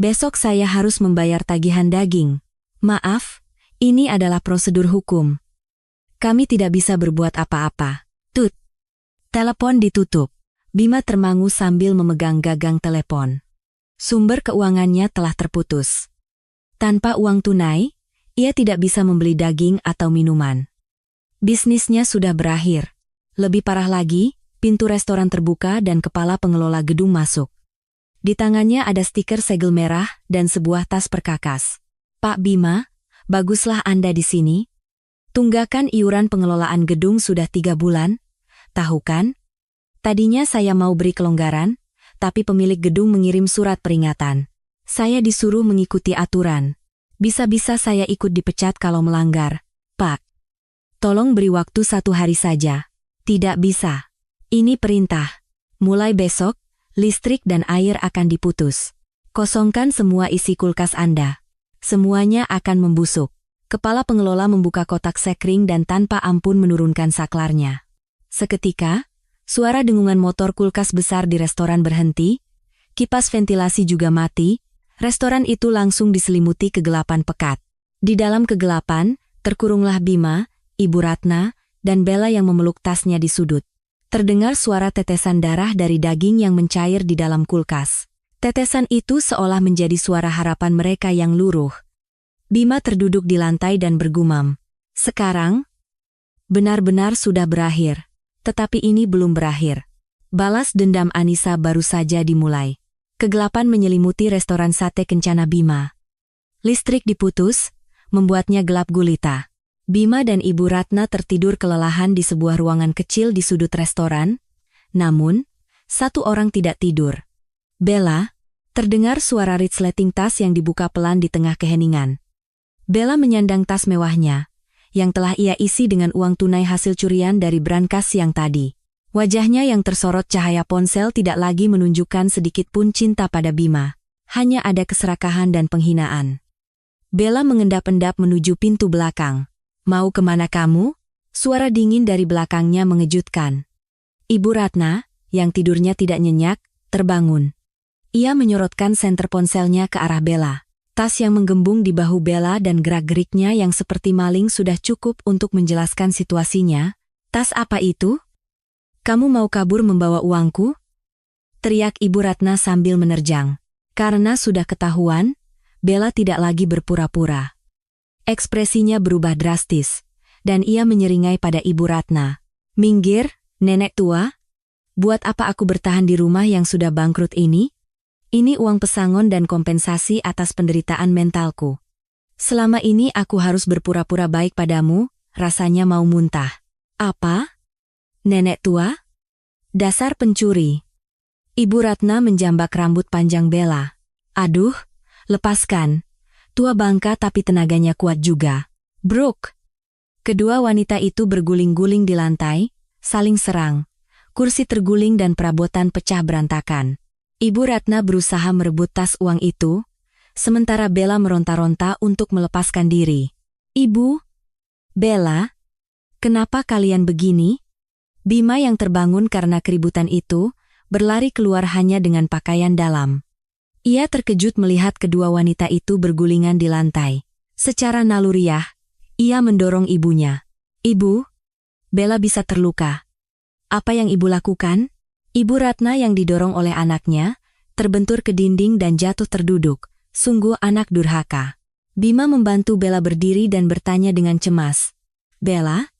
Besok saya harus membayar tagihan daging. Maaf, ini adalah prosedur hukum. Kami tidak bisa berbuat apa-apa. Tut. Telepon ditutup. Bima termangu sambil memegang gagang telepon. Sumber keuangannya telah terputus. Tanpa uang tunai, ia tidak bisa membeli daging atau minuman. Bisnisnya sudah berakhir. Lebih parah lagi, pintu restoran terbuka dan kepala pengelola gedung masuk. Di tangannya ada stiker segel merah dan sebuah tas perkakas. Pak Bima, baguslah Anda di sini. Tunggakan iuran pengelolaan gedung sudah 3 bulan. Tahu kan? Tadinya saya mau beri kelonggaran, tapi pemilik gedung mengirim surat peringatan. Saya disuruh mengikuti aturan. Bisa-bisa saya ikut dipecat kalau melanggar. Pak, tolong beri waktu 1 hari saja. Tidak bisa. Ini perintah. Mulai besok, listrik dan air akan diputus. Kosongkan semua isi kulkas Anda. Semuanya akan membusuk. Kepala pengelola membuka kotak sekring dan tanpa ampun menurunkan saklarnya. Seketika, suara dengungan motor kulkas besar di restoran berhenti, kipas ventilasi juga mati, restoran itu langsung diselimuti kegelapan pekat. Di dalam kegelapan, terkurunglah Bima, Ibu Ratna, dan Bella yang memeluk tasnya di sudut. Terdengar suara tetesan darah dari daging yang mencair di dalam kulkas. Tetesan itu seolah menjadi suara harapan mereka yang luruh. Bima terduduk di lantai dan bergumam. Sekarang, benar-benar sudah berakhir. Tetapi ini belum berakhir. Balas dendam Anissa baru saja dimulai. Kegelapan menyelimuti restoran sate kencana Bima. Listrik diputus, membuatnya gelap gulita. Bima dan Ibu Ratna tertidur kelelahan di sebuah ruangan kecil di sudut restoran. Namun, satu orang tidak tidur. Bella, terdengar suara resleting tas yang dibuka pelan di tengah keheningan. Bella menyandang tas mewahnya, yang telah ia isi dengan uang tunai hasil curian dari brankas siang tadi. Wajahnya yang tersorot cahaya ponsel tidak lagi menunjukkan sedikit pun cinta pada Bima. Hanya ada keserakahan dan penghinaan. Bella mengendap-endap menuju pintu belakang. Mau kemana kamu? Suara dingin dari belakangnya mengejutkan. Ibu Ratna, yang tidurnya tidak nyenyak, terbangun. Ia menyorotkan senter ponselnya ke arah Bella. Tas yang menggembung di bahu Bella dan gerak-geriknya yang seperti maling sudah cukup untuk menjelaskan situasinya. Tas apa itu? Kamu mau kabur membawa uangku? Teriak Ibu Ratna sambil menerjang. Karena sudah ketahuan, Bella tidak lagi berpura-pura. Ekspresinya berubah drastis, dan ia menyeringai pada Ibu Ratna. Minggir, nenek tua. Buat apa aku bertahan di rumah yang sudah bangkrut ini? Ini uang pesangon dan kompensasi atas penderitaan mentalku. Selama ini aku harus berpura-pura baik padamu, rasanya mau muntah. Apa? Nenek tua? Dasar pencuri. Ibu Ratna menjambak rambut panjang Bella. Aduh, lepaskan. Tua bangka tapi tenaganya kuat juga. Bruk. Kedua wanita itu berguling-guling di lantai, saling serang. Kursi terguling dan perabotan pecah berantakan. Ibu Ratna berusaha merebut tas uang itu, sementara Bella meronta-ronta untuk melepaskan diri. Ibu? Bella? Kenapa kalian begini? Bima yang terbangun karena keributan itu, berlari keluar hanya dengan pakaian dalam. Ia terkejut melihat kedua wanita itu bergulingan di lantai. Secara naluriah, ia mendorong ibunya. Ibu, Bella bisa terluka. Apa yang ibu lakukan? Ibu Ratna yang didorong oleh anaknya, terbentur ke dinding dan jatuh terduduk. Sungguh anak durhaka. Bima membantu Bella berdiri dan bertanya dengan cemas. Bella,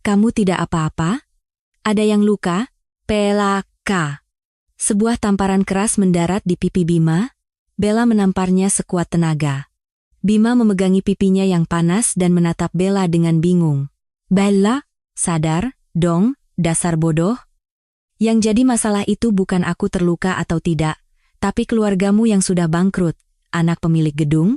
kamu tidak apa-apa? Ada yang luka? Pelaka. Sebuah tamparan keras mendarat di pipi Bima. Bella menamparnya sekuat tenaga. Bima memegangi pipinya yang panas dan menatap Bella dengan bingung. Bella, sadar, dong, dasar bodoh. Yang jadi masalah itu bukan aku terluka atau tidak, tapi keluargamu yang sudah bangkrut, anak pemilik gedung.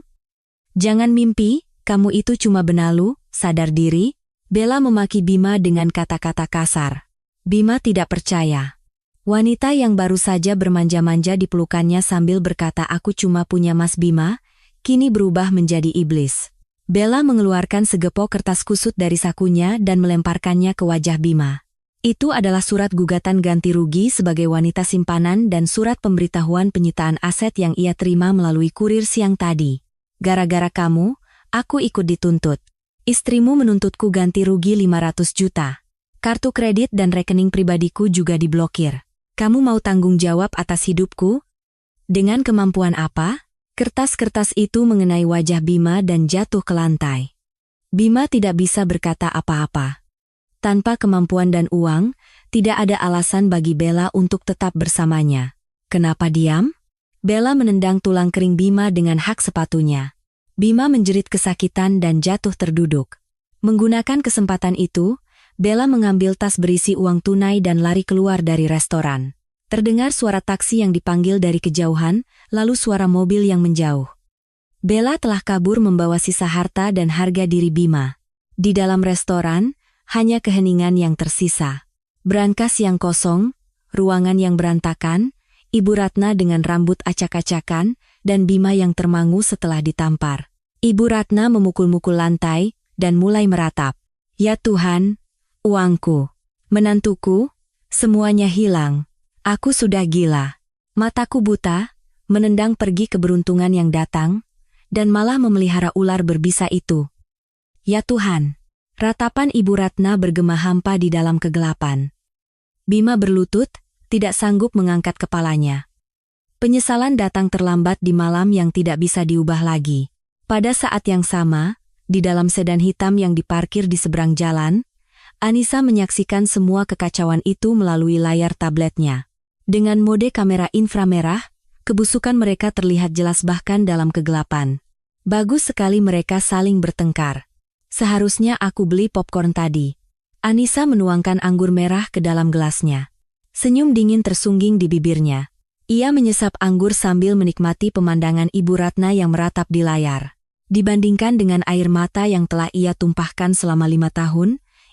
Jangan mimpi, kamu itu cuma benalu, sadar diri. Bella memaki Bima dengan kata-kata kasar. Bima tidak percaya. Wanita yang baru saja bermanja-manja di pelukannya sambil berkata aku cuma punya Mas Bima, kini berubah menjadi iblis. Bella mengeluarkan segepok kertas kusut dari sakunya dan melemparkannya ke wajah Bima. Itu adalah surat gugatan ganti rugi sebagai wanita simpanan dan surat pemberitahuan penyitaan aset yang ia terima melalui kurir siang tadi. Gara-gara kamu, aku ikut dituntut. Istrimu menuntutku ganti rugi 500 juta. Kartu kredit dan rekening pribadiku juga diblokir. Kamu mau tanggung jawab atas hidupku? Dengan kemampuan apa? Kertas-kertas itu mengenai wajah Bima dan jatuh ke lantai. Bima tidak bisa berkata apa-apa. Tanpa kemampuan dan uang, tidak ada alasan bagi Bella untuk tetap bersamanya. Kenapa diam? Bella menendang tulang kering Bima dengan hak sepatunya. Bima menjerit kesakitan dan jatuh terduduk. Menggunakan kesempatan itu, Bella mengambil tas berisi uang tunai dan lari keluar dari restoran. Terdengar suara taksi yang dipanggil dari kejauhan, lalu suara mobil yang menjauh. Bella telah kabur membawa sisa harta dan harga diri Bima. Di dalam restoran, hanya keheningan yang tersisa. Brankas yang kosong, ruangan yang berantakan, Ibu Ratna dengan rambut acak-acakan, dan Bima yang termangu setelah ditampar. Ibu Ratna memukul-mukul lantai, dan mulai meratap. Ya Tuhan, uangku, menantuku, semuanya hilang. Aku sudah gila. Mataku buta, menendang pergi keberuntungan yang datang, dan malah memelihara ular berbisa itu. Ya Tuhan, ratapan Ibu Ratna bergema hampa di dalam kegelapan. Bima berlutut, tidak sanggup mengangkat kepalanya. Penyesalan datang terlambat di malam yang tidak bisa diubah lagi. Pada saat yang sama, di dalam sedan hitam yang diparkir di seberang jalan, Anissa menyaksikan semua kekacauan itu melalui layar tabletnya. Dengan mode kamera inframerah, kebusukan mereka terlihat jelas bahkan dalam kegelapan. Bagus sekali mereka saling bertengkar. Seharusnya aku beli popcorn tadi. Anissa menuangkan anggur merah ke dalam gelasnya. Senyum dingin tersungging di bibirnya. Ia menyesap anggur sambil menikmati pemandangan Ibu Ratna yang meratap di layar. Dibandingkan dengan air mata yang telah ia tumpahkan selama 5 tahun,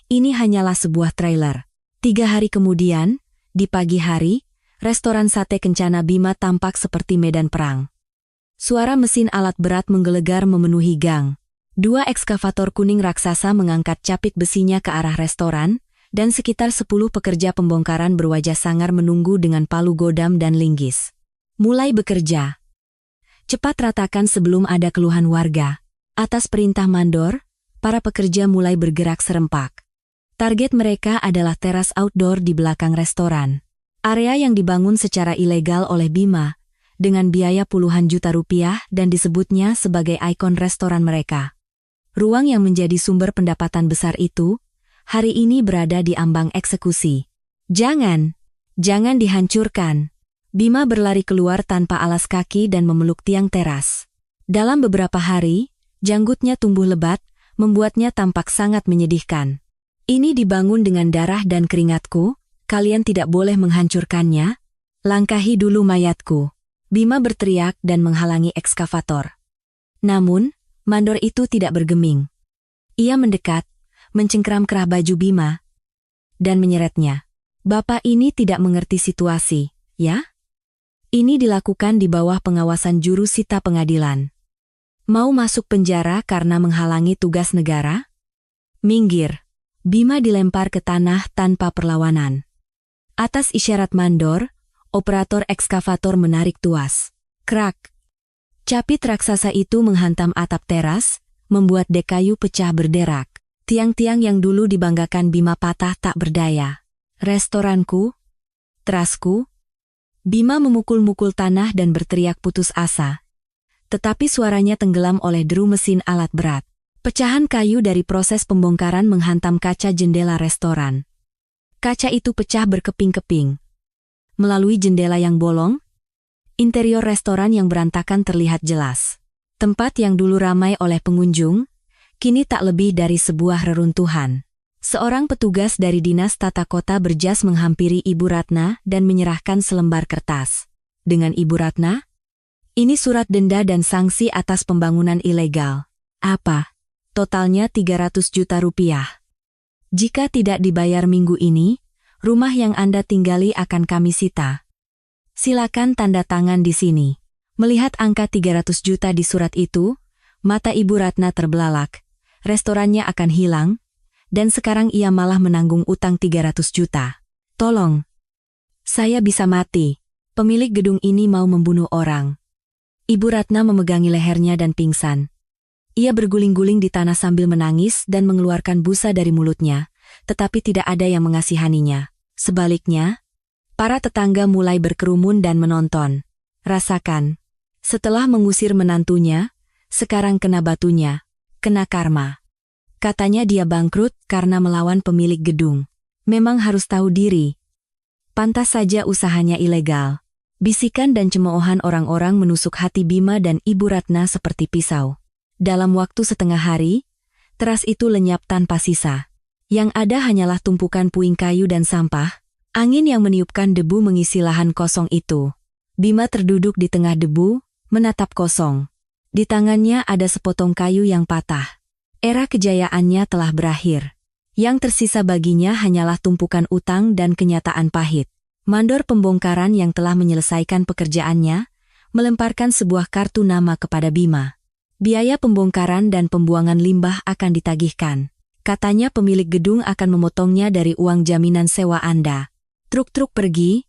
ini hanyalah sebuah trailer. 3 hari kemudian, di pagi hari, restoran sate Kencana Bima tampak seperti medan perang. Suara mesin alat berat menggelegar memenuhi gang. 2 ekskavator kuning raksasa mengangkat capit besinya ke arah restoran, dan sekitar 10 pekerja pembongkaran berwajah sangar menunggu dengan palu godam dan linggis. Mulai bekerja. Cepat ratakan sebelum ada keluhan warga. Atas perintah mandor, para pekerja mulai bergerak serempak. Target mereka adalah teras outdoor di belakang restoran. Area yang dibangun secara ilegal oleh Bima, dengan biaya puluhan juta rupiah dan disebutnya sebagai ikon restoran mereka. Ruang yang menjadi sumber pendapatan besar itu, hari ini berada di ambang eksekusi. Jangan dihancurkan. Bima berlari keluar tanpa alas kaki dan memeluk tiang teras. Dalam beberapa hari, janggutnya tumbuh lebat, membuatnya tampak sangat menyedihkan. Ini dibangun dengan darah dan keringatku, kalian tidak boleh menghancurkannya. Langkahi dulu mayatku. Bima berteriak dan menghalangi ekskavator. Namun, mandor itu tidak bergeming. Ia mendekat, mencengkeram kerah baju Bima, dan menyeretnya. Bapak ini tidak mengerti situasi, ya? Ini dilakukan di bawah pengawasan juru sita pengadilan. Mau masuk penjara karena menghalangi tugas negara? Minggir. Bima dilempar ke tanah tanpa perlawanan. Atas isyarat mandor, operator ekskavator menarik tuas. Krak. Capit raksasa itu menghantam atap teras, membuat dek kayu pecah berderak. Tiang-tiang yang dulu dibanggakan Bima patah tak berdaya. Restoranku, terasku. Bima memukul-mukul tanah dan berteriak putus asa. Tetapi suaranya tenggelam oleh deru mesin alat berat. Pecahan kayu dari proses pembongkaran menghantam kaca jendela restoran. Kaca itu pecah berkeping-keping. Melalui jendela yang bolong, interior restoran yang berantakan terlihat jelas. Tempat yang dulu ramai oleh pengunjung, kini tak lebih dari sebuah reruntuhan. Seorang petugas dari Dinas Tata Kota berjas menghampiri Ibu Ratna dan menyerahkan selembar kertas. Dengan Ibu Ratna, ini surat denda dan sanksi atas pembangunan ilegal. Apa? Totalnya 300 juta rupiah. Jika tidak dibayar minggu ini, rumah yang Anda tinggali akan kami sita. Silakan tanda tangan di sini. Melihat angka 300 juta di surat itu, mata Ibu Ratna terbelalak. Restorannya akan hilang, dan sekarang ia malah menanggung utang 300 juta. Tolong. Saya bisa mati. Pemilik gedung ini mau membunuh orang. Ibu Ratna memegangi lehernya dan pingsan. Ia berguling-guling di tanah sambil menangis dan mengeluarkan busa dari mulutnya, tetapi tidak ada yang mengasihaninya. Sebaliknya, para tetangga mulai berkerumun dan menonton. Rasakan. Setelah mengusir menantunya, sekarang kena batunya, kena karma. Katanya dia bangkrut karena melawan pemilik gedung. Memang harus tahu diri. Pantas saja usahanya ilegal. Bisikan dan cemoohan orang-orang menusuk hati Bima dan Ibu Ratna seperti pisau. Dalam waktu setengah hari, teras itu lenyap tanpa sisa. Yang ada hanyalah tumpukan puing kayu dan sampah. Angin yang meniupkan debu mengisi lahan kosong itu. Bima terduduk di tengah debu, menatap kosong. Di tangannya ada sepotong kayu yang patah. Era kejayaannya telah berakhir. Yang tersisa baginya hanyalah tumpukan utang dan kenyataan pahit. Mandor pembongkaran yang telah menyelesaikan pekerjaannya, melemparkan sebuah kartu nama kepada Bima. Biaya pembongkaran dan pembuangan limbah akan ditagihkan. Katanya pemilik gedung akan memotongnya dari uang jaminan sewa Anda. Truk-truk pergi,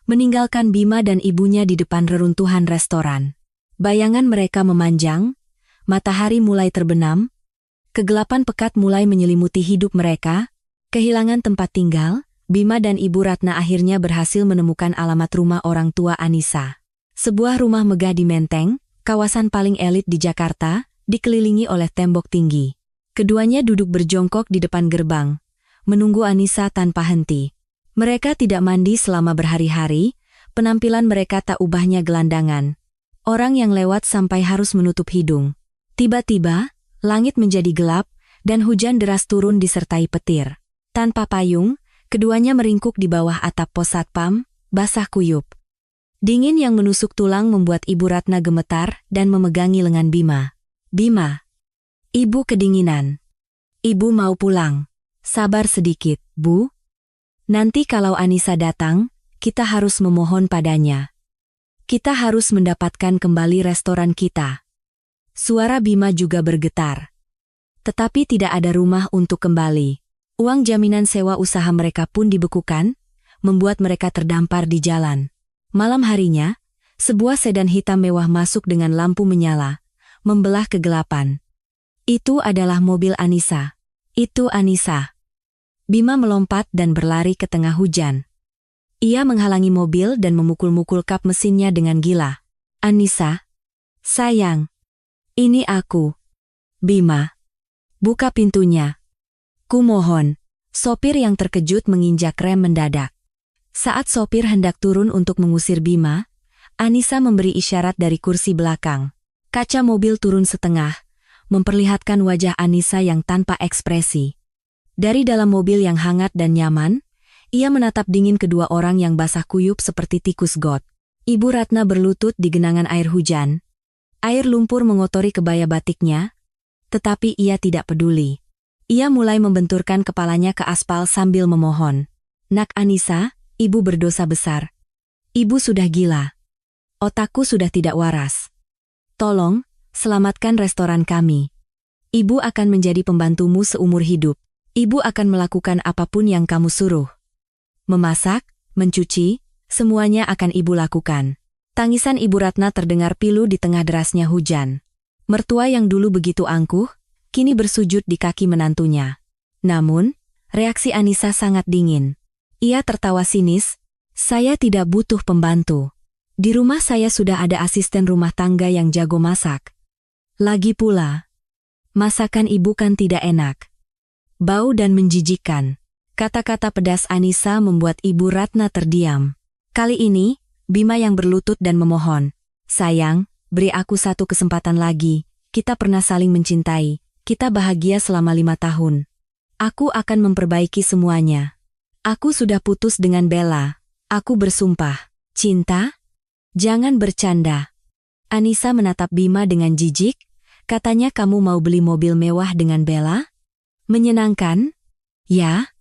meninggalkan Bima dan ibunya di depan reruntuhan restoran. Bayangan mereka memanjang, matahari mulai terbenam, kegelapan pekat mulai menyelimuti hidup mereka, kehilangan tempat tinggal. Bima dan Ibu Ratna akhirnya berhasil menemukan alamat rumah orang tua Anissa. Sebuah rumah megah di Menteng, kawasan paling elit di Jakarta, dikelilingi oleh tembok tinggi. Keduanya duduk berjongkok di depan gerbang, menunggu Anissa tanpa henti. Mereka tidak mandi selama berhari-hari, penampilan mereka tak ubahnya gelandangan. Orang yang lewat sampai harus menutup hidung. Tiba-tiba, langit menjadi gelap, dan hujan deras turun disertai petir. Tanpa payung, keduanya meringkuk di bawah atap pos satpam, basah kuyup. Dingin yang menusuk tulang membuat Ibu Ratna gemetar dan memegangi lengan Bima. Bima. Ibu kedinginan. Ibu mau pulang. Sabar sedikit, Bu. Nanti kalau Anissa datang, kita harus memohon padanya. Kita harus mendapatkan kembali restoran kita. Suara Bima juga bergetar. Tetapi tidak ada rumah untuk kembali. Uang jaminan sewa usaha mereka pun dibekukan, membuat mereka terdampar di jalan. Malam harinya, sebuah sedan hitam mewah masuk dengan lampu menyala, membelah kegelapan. Itu adalah mobil Anissa. Itu Anissa. Bima melompat dan berlari ke tengah hujan. Ia menghalangi mobil dan memukul-mukul kap mesinnya dengan gila. Anissa. Sayang. Ini aku. Bima. Buka pintunya. Kumohon. Sopir yang terkejut menginjak rem mendadak. Saat sopir hendak turun untuk mengusir Bima, Anissa memberi isyarat dari kursi belakang. Kaca mobil turun setengah, memperlihatkan wajah Anissa yang tanpa ekspresi. Dari dalam mobil yang hangat dan nyaman, ia menatap dingin kedua orang yang basah kuyup seperti tikus got. Ibu Ratna berlutut di genangan air hujan. Air lumpur mengotori kebaya batiknya, tetapi ia tidak peduli. Ia mulai membenturkan kepalanya ke aspal sambil memohon. Nak Anissa, Ibu berdosa besar. Ibu sudah gila. Otakku sudah tidak waras. Tolong, selamatkan restoran kami. Ibu akan menjadi pembantumu seumur hidup. Ibu akan melakukan apapun yang kamu suruh. Memasak, mencuci, semuanya akan Ibu lakukan. Tangisan Ibu Ratna terdengar pilu di tengah derasnya hujan. Mertua yang dulu begitu angkuh, kini bersujud di kaki menantunya. Namun, reaksi Anissa sangat dingin. Ia tertawa sinis, saya tidak butuh pembantu. Di rumah saya sudah ada asisten rumah tangga yang jago masak. Lagi pula, masakan ibu kan tidak enak. Bau dan menjijikkan. Kata-kata pedas Anissa membuat Ibu Ratna terdiam. Kali ini, Bima yang berlutut dan memohon. Sayang, beri aku satu kesempatan lagi. Kita pernah saling mencintai. Kita bahagia selama 5 tahun. Aku akan memperbaiki semuanya. Aku sudah putus dengan Bella. Aku bersumpah. Cinta? Jangan bercanda. Anissa menatap Bima dengan jijik. Katanya kamu mau beli mobil mewah dengan Bella? Menyenangkan? Ya,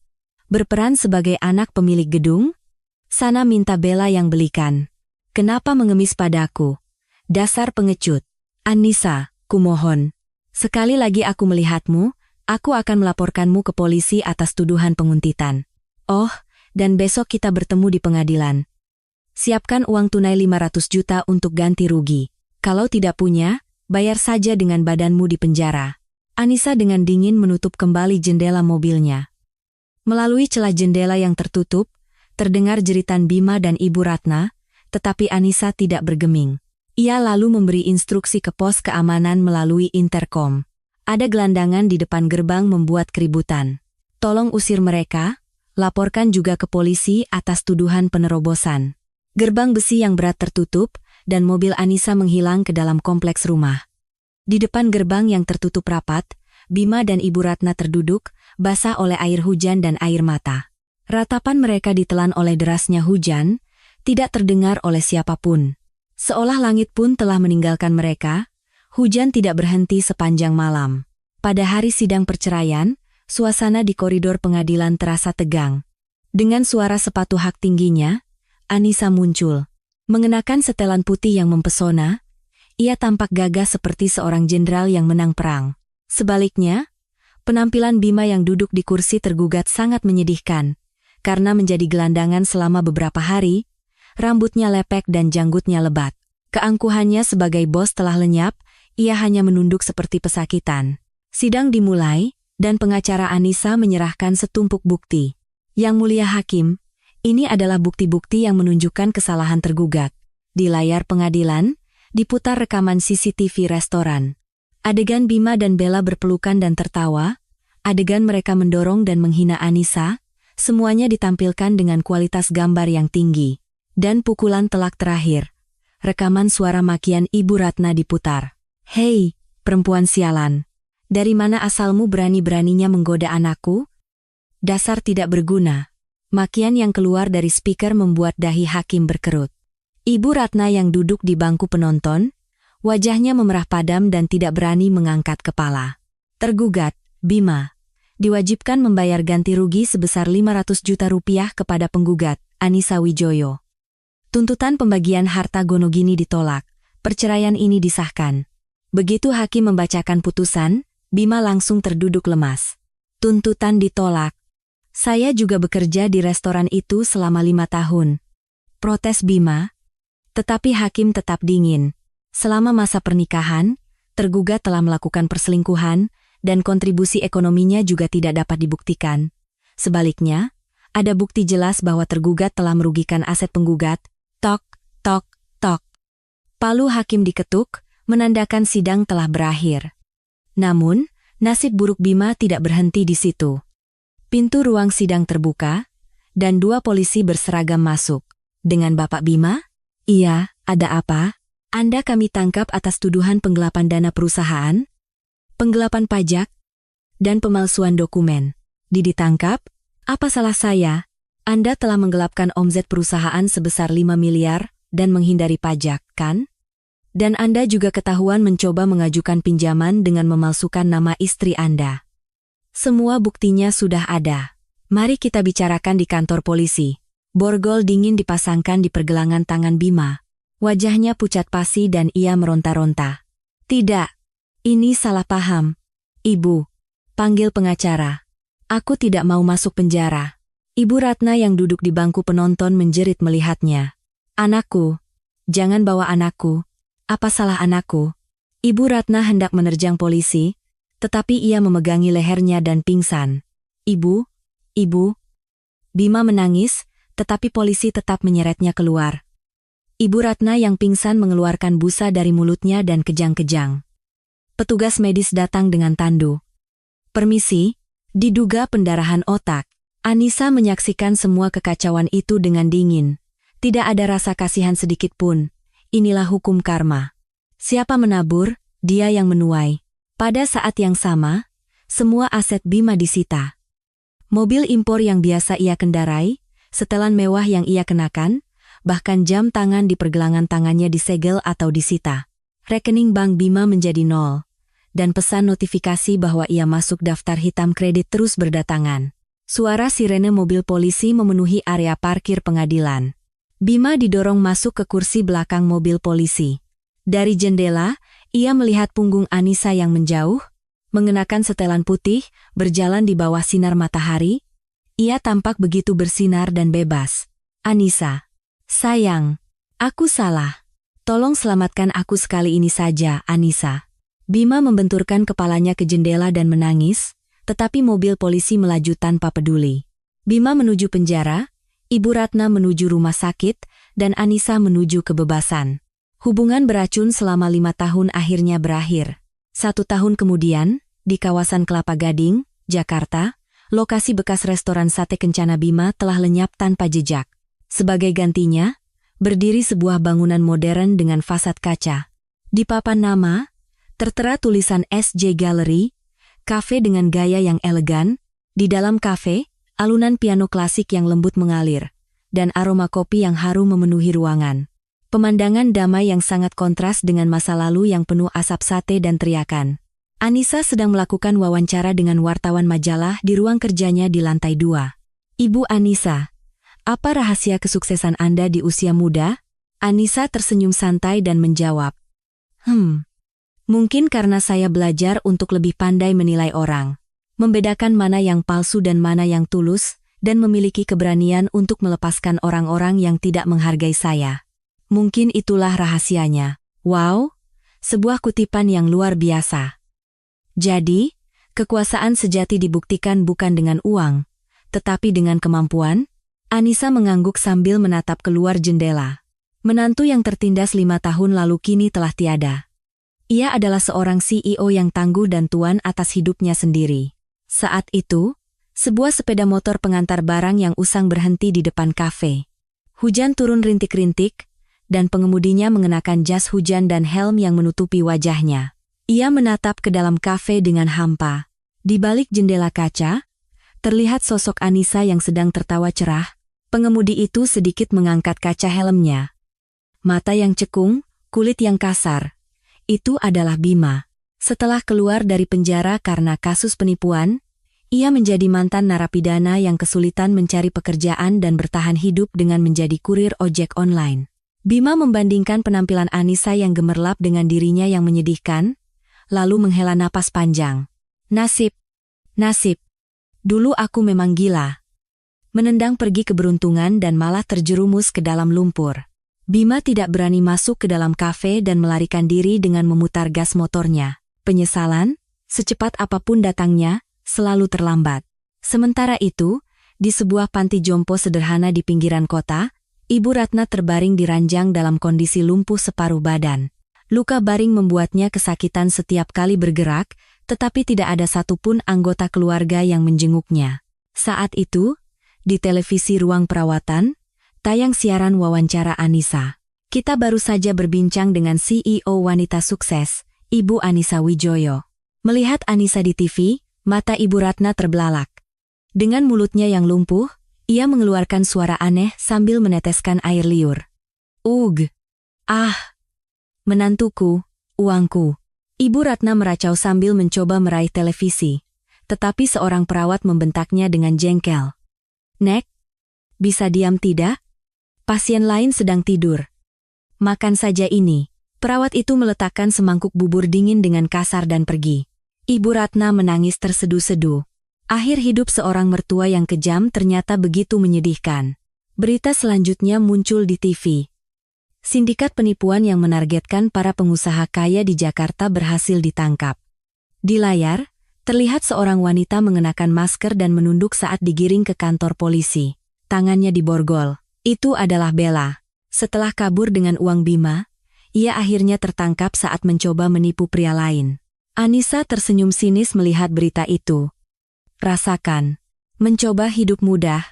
berperan sebagai anak pemilik gedung? Sana minta Bella yang belikan. Kenapa mengemis padaku? Dasar pengecut. Anissa, kumohon. Sekali lagi aku melihatmu, aku akan melaporkanmu ke polisi atas tuduhan penguntitan. Oh, dan besok kita bertemu di pengadilan. Siapkan uang tunai 500 juta untuk ganti rugi. Kalau tidak punya, bayar saja dengan badanmu di penjara. Anissa dengan dingin menutup kembali jendela mobilnya. Melalui celah jendela yang tertutup, terdengar jeritan Bima dan Ibu Ratna, tetapi Anissa tidak bergeming. Ia lalu memberi instruksi ke pos keamanan melalui interkom. Ada gelandangan di depan gerbang membuat keributan. Tolong usir mereka, laporkan juga ke polisi atas tuduhan penerobosan. Gerbang besi yang berat tertutup, dan mobil Anissa menghilang ke dalam kompleks rumah. Di depan gerbang yang tertutup rapat, Bima dan Ibu Ratna terduduk, basah oleh air hujan dan air mata. Ratapan mereka ditelan oleh derasnya hujan, tidak terdengar oleh siapapun. Seolah langit pun telah meninggalkan mereka, hujan tidak berhenti sepanjang malam. Pada hari sidang perceraian, suasana di koridor pengadilan terasa tegang. Dengan suara sepatu hak tingginya, Anissa muncul. Mengenakan setelan putih yang mempesona, ia tampak gagah seperti seorang jenderal yang menang perang. Sebaliknya, penampilan Bima yang duduk di kursi tergugat sangat menyedihkan, karena menjadi gelandangan selama beberapa hari, rambutnya lepek dan janggutnya lebat. Keangkuhannya sebagai bos telah lenyap, ia hanya menunduk seperti pesakitan. Sidang dimulai, dan pengacara Anissa menyerahkan setumpuk bukti. Yang mulia hakim, ini adalah bukti-bukti yang menunjukkan kesalahan tergugat. Di layar pengadilan, diputar rekaman CCTV restoran. Adegan Bima dan Bella berpelukan dan tertawa, adegan mereka mendorong dan menghina Anissa, semuanya ditampilkan dengan kualitas gambar yang tinggi. Dan pukulan telak terakhir. Rekaman suara makian Ibu Ratna diputar. Hei, perempuan sialan. Dari mana asalmu berani-beraninya menggoda anakku? Dasar tidak berguna. Makian yang keluar dari speaker membuat dahi hakim berkerut. Ibu Ratna yang duduk di bangku penonton, wajahnya memerah padam dan tidak berani mengangkat kepala. Tergugat, Bima, diwajibkan membayar ganti rugi sebesar 500 juta rupiah kepada penggugat, Anissa Wijoyo. Tuntutan pembagian harta Gonogini ditolak, perceraian ini disahkan. Begitu hakim membacakan putusan, Bima langsung terduduk lemas. Tuntutan ditolak. Saya juga bekerja di restoran itu selama 5 tahun. Protes Bima. Tetapi hakim tetap dingin. Selama masa pernikahan, tergugat telah melakukan perselingkuhan, dan kontribusi ekonominya juga tidak dapat dibuktikan. Sebaliknya, ada bukti jelas bahwa tergugat telah merugikan aset penggugat. Tok, tok, tok. Palu hakim diketuk, menandakan sidang telah berakhir. Namun, nasib buruk Bima tidak berhenti di situ. Pintu ruang sidang terbuka, dan 2 polisi berseragam masuk. Dengan Bapak Bima? Iya, ada apa? Anda kami tangkap atas tuduhan penggelapan dana perusahaan, penggelapan pajak, dan pemalsuan dokumen. Ditangkap? Apa salah saya? Anda telah menggelapkan omzet perusahaan sebesar 5 miliar dan menghindari pajak, kan? Dan Anda juga ketahuan mencoba mengajukan pinjaman dengan memalsukan nama istri Anda. Semua buktinya sudah ada. Mari kita bicarakan di kantor polisi. Borgol dingin dipasangkan di pergelangan tangan Bima. Wajahnya pucat pasi dan ia meronta-ronta. Tidak, ini salah paham. Ibu, panggil pengacara. Aku tidak mau masuk penjara. Ibu Ratna yang duduk di bangku penonton menjerit melihatnya. Anakku, jangan bawa anakku. Apa salah anakku? Ibu Ratna hendak menerjang polisi, tetapi ia memegangi lehernya dan pingsan. Ibu, ibu. Bima menangis, tetapi polisi tetap menyeretnya keluar. Ibu Ratna yang pingsan mengeluarkan busa dari mulutnya dan kejang-kejang. Petugas medis datang dengan tandu. Permisi, diduga pendarahan otak. Anissa menyaksikan semua kekacauan itu dengan dingin. Tidak ada rasa kasihan sedikit pun. Inilah hukum karma. Siapa menabur, dia yang menuai. Pada saat yang sama, semua aset Bima disita. Mobil impor yang biasa ia kendarai, setelan mewah yang ia kenakan, bahkan jam tangan di pergelangan tangannya disegel atau disita. Rekening bank Bima menjadi nol, dan pesan notifikasi bahwa ia masuk daftar hitam kredit terus berdatangan. Suara sirene mobil polisi memenuhi area parkir pengadilan. Bima didorong masuk ke kursi belakang mobil polisi. Dari jendela, ia melihat punggung Anissa yang menjauh, mengenakan setelan putih, berjalan di bawah sinar matahari. Ia tampak begitu bersinar dan bebas. Anissa. Sayang. Aku salah. Tolong selamatkan aku sekali ini saja, Anissa. Bima membenturkan kepalanya ke jendela dan menangis, tetapi mobil polisi melaju tanpa peduli. Bima menuju penjara, Ibu Ratna menuju rumah sakit, dan Anissa menuju kebebasan. Hubungan beracun selama 5 tahun akhirnya berakhir. 1 tahun kemudian, di kawasan Kelapa Gading, Jakarta, lokasi bekas restoran sate Kencana Bima telah lenyap tanpa jejak. Sebagai gantinya, berdiri sebuah bangunan modern dengan fasad kaca. Di papan nama, tertera tulisan SJ Gallery, kafe dengan gaya yang elegan. Di dalam kafe, alunan piano klasik yang lembut mengalir, dan aroma kopi yang harum memenuhi ruangan. Pemandangan damai yang sangat kontras dengan masa lalu yang penuh asap sate dan teriakan. Anissa sedang melakukan wawancara dengan wartawan majalah di ruang kerjanya di lantai 2. Ibu Anissa, apa rahasia kesuksesan Anda di usia muda? Anissa tersenyum santai dan menjawab. Mungkin karena saya belajar untuk lebih pandai menilai orang, membedakan mana yang palsu dan mana yang tulus, dan memiliki keberanian untuk melepaskan orang-orang yang tidak menghargai saya. Mungkin itulah rahasianya. Wow, sebuah kutipan yang luar biasa. Jadi, kekuasaan sejati dibuktikan bukan dengan uang, tetapi dengan kemampuan. Anissa mengangguk sambil menatap keluar jendela. Menantu yang tertindas 5 tahun lalu kini telah tiada. Ia adalah seorang CEO yang tangguh dan tuan atas hidupnya sendiri. Saat itu, sebuah sepeda motor pengantar barang yang usang berhenti di depan kafe. Hujan turun rintik-rintik, dan pengemudinya mengenakan jas hujan dan helm yang menutupi wajahnya. Ia menatap ke dalam kafe dengan hampa. Di balik jendela kaca, terlihat sosok Anissa yang sedang tertawa cerah. Pengemudi itu sedikit mengangkat kaca helmnya. Mata yang cekung, kulit yang kasar. Itu adalah Bima. Setelah keluar dari penjara karena kasus penipuan, ia menjadi mantan narapidana yang kesulitan mencari pekerjaan dan bertahan hidup dengan menjadi kurir ojek online. Bima membandingkan penampilan Anissa yang gemerlap dengan dirinya yang menyedihkan, lalu menghela napas panjang. Nasib. Dulu aku memang gila. Menendang pergi keberuntungan dan malah terjerumus ke dalam lumpur. Bima tidak berani masuk ke dalam kafe dan melarikan diri dengan memutar gas motornya. Penyesalan, secepat apapun datangnya, selalu terlambat. Sementara itu, di sebuah panti jompo sederhana di pinggiran kota, Ibu Ratna terbaring di ranjang dalam kondisi lumpuh separuh badan. Luka baring membuatnya kesakitan setiap kali bergerak, tetapi tidak ada satupun anggota keluarga yang menjenguknya. Saat itu, di televisi ruang perawatan, tayang siaran wawancara Anissa. Kita baru saja berbincang dengan CEO wanita sukses, Ibu Anissa Wijoyo. Melihat Anissa di TV, mata Ibu Ratna terbelalak. Dengan mulutnya yang lumpuh, ia mengeluarkan suara aneh sambil meneteskan air liur. Ugh! Ah! Menantuku, uangku. Ibu Ratna meracau sambil mencoba meraih televisi. Tetapi seorang perawat membentaknya dengan jengkel. Nek, bisa diam tidak? Pasien lain sedang tidur. Makan saja ini. Perawat itu meletakkan semangkuk bubur dingin dengan kasar dan pergi. Ibu Ratna menangis terseduh-seduh. Akhir hidup seorang mertua yang kejam ternyata begitu menyedihkan. Berita selanjutnya muncul di TV. Sindikat penipuan yang menargetkan para pengusaha kaya di Jakarta berhasil ditangkap. Di layar, terlihat seorang wanita mengenakan masker dan menunduk saat digiring ke kantor polisi. Tangannya diborgol. Itu adalah Bella. Setelah kabur dengan uang Bima, ia akhirnya tertangkap saat mencoba menipu pria lain. Anissa tersenyum sinis melihat berita itu. Rasakan. Mencoba hidup mudah,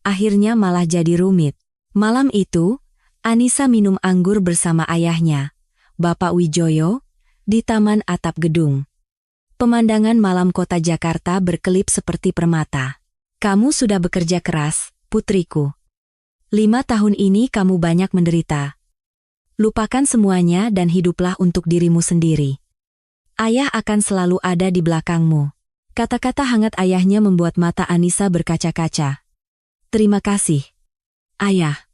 akhirnya malah jadi rumit. Malam itu, Anissa minum anggur bersama ayahnya, Bapak Wijoyo, di taman atap gedung. Pemandangan malam kota Jakarta berkelip seperti permata. Kamu sudah bekerja keras, putriku. 5 tahun ini kamu banyak menderita. Lupakan semuanya dan hiduplah untuk dirimu sendiri. Ayah akan selalu ada di belakangmu. Kata-kata hangat ayahnya membuat mata Anissa berkaca-kaca. Terima kasih, Ayah.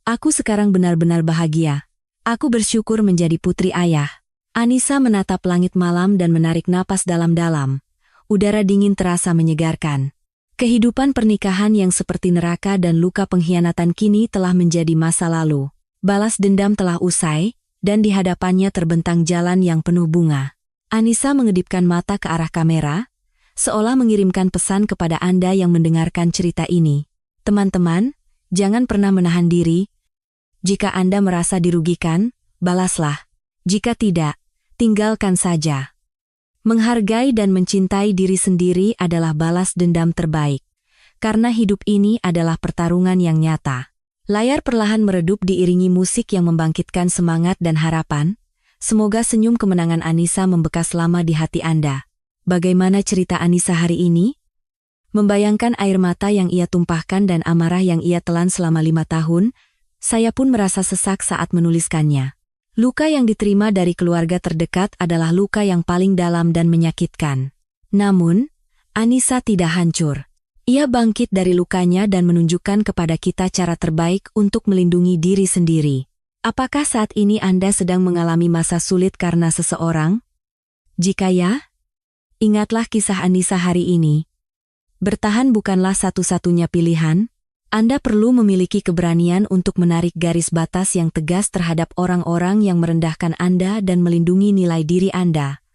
Aku sekarang benar-benar bahagia. Aku bersyukur menjadi putri ayah. Anissa menatap langit malam dan menarik napas dalam-dalam. Udara dingin terasa menyegarkan. Kehidupan pernikahan yang seperti neraka dan luka pengkhianatan kini telah menjadi masa lalu. Balas dendam telah usai, dan di hadapannya terbentang jalan yang penuh bunga. Anissa mengedipkan mata ke arah kamera, seolah mengirimkan pesan kepada Anda yang mendengarkan cerita ini. Teman-teman, jangan pernah menahan diri. Jika Anda merasa dirugikan, balaslah. Jika tidak, tinggalkan saja. Menghargai dan mencintai diri sendiri adalah balas dendam terbaik. Karena hidup ini adalah pertarungan yang nyata. Layar perlahan meredup diiringi musik yang membangkitkan semangat dan harapan. Semoga senyum kemenangan Anissa membekas lama di hati Anda. Bagaimana cerita Anissa hari ini? Membayangkan air mata yang ia tumpahkan dan amarah yang ia telan selama 5 tahun, saya pun merasa sesak saat menuliskannya. Luka yang diterima dari keluarga terdekat adalah luka yang paling dalam dan menyakitkan. Namun, Anissa tidak hancur. Ia bangkit dari lukanya dan menunjukkan kepada kita cara terbaik untuk melindungi diri sendiri. Apakah saat ini Anda sedang mengalami masa sulit karena seseorang? Jika ya, ingatlah kisah Anissa hari ini. Bertahan bukanlah satu-satunya pilihan. Anda perlu memiliki keberanian untuk menarik garis batas yang tegas terhadap orang-orang yang merendahkan Anda dan melindungi nilai diri Anda.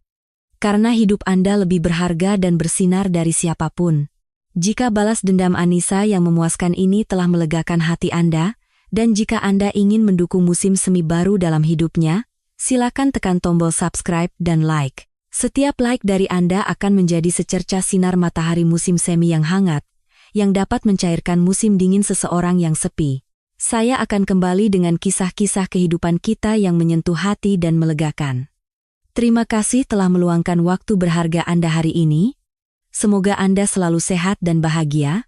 Karena hidup Anda lebih berharga dan bersinar dari siapapun. Jika balas dendam Anissa yang memuaskan ini telah melegakan hati Anda, dan jika Anda ingin mendukung musim semi baru dalam hidupnya, silakan tekan tombol subscribe dan like. Setiap like dari Anda akan menjadi secercah sinar matahari musim semi yang hangat, yang dapat mencairkan musim dingin seseorang yang sepi. Saya akan kembali dengan kisah-kisah kehidupan kita yang menyentuh hati dan melegakan. Terima kasih telah meluangkan waktu berharga Anda hari ini. Semoga Anda selalu sehat dan bahagia.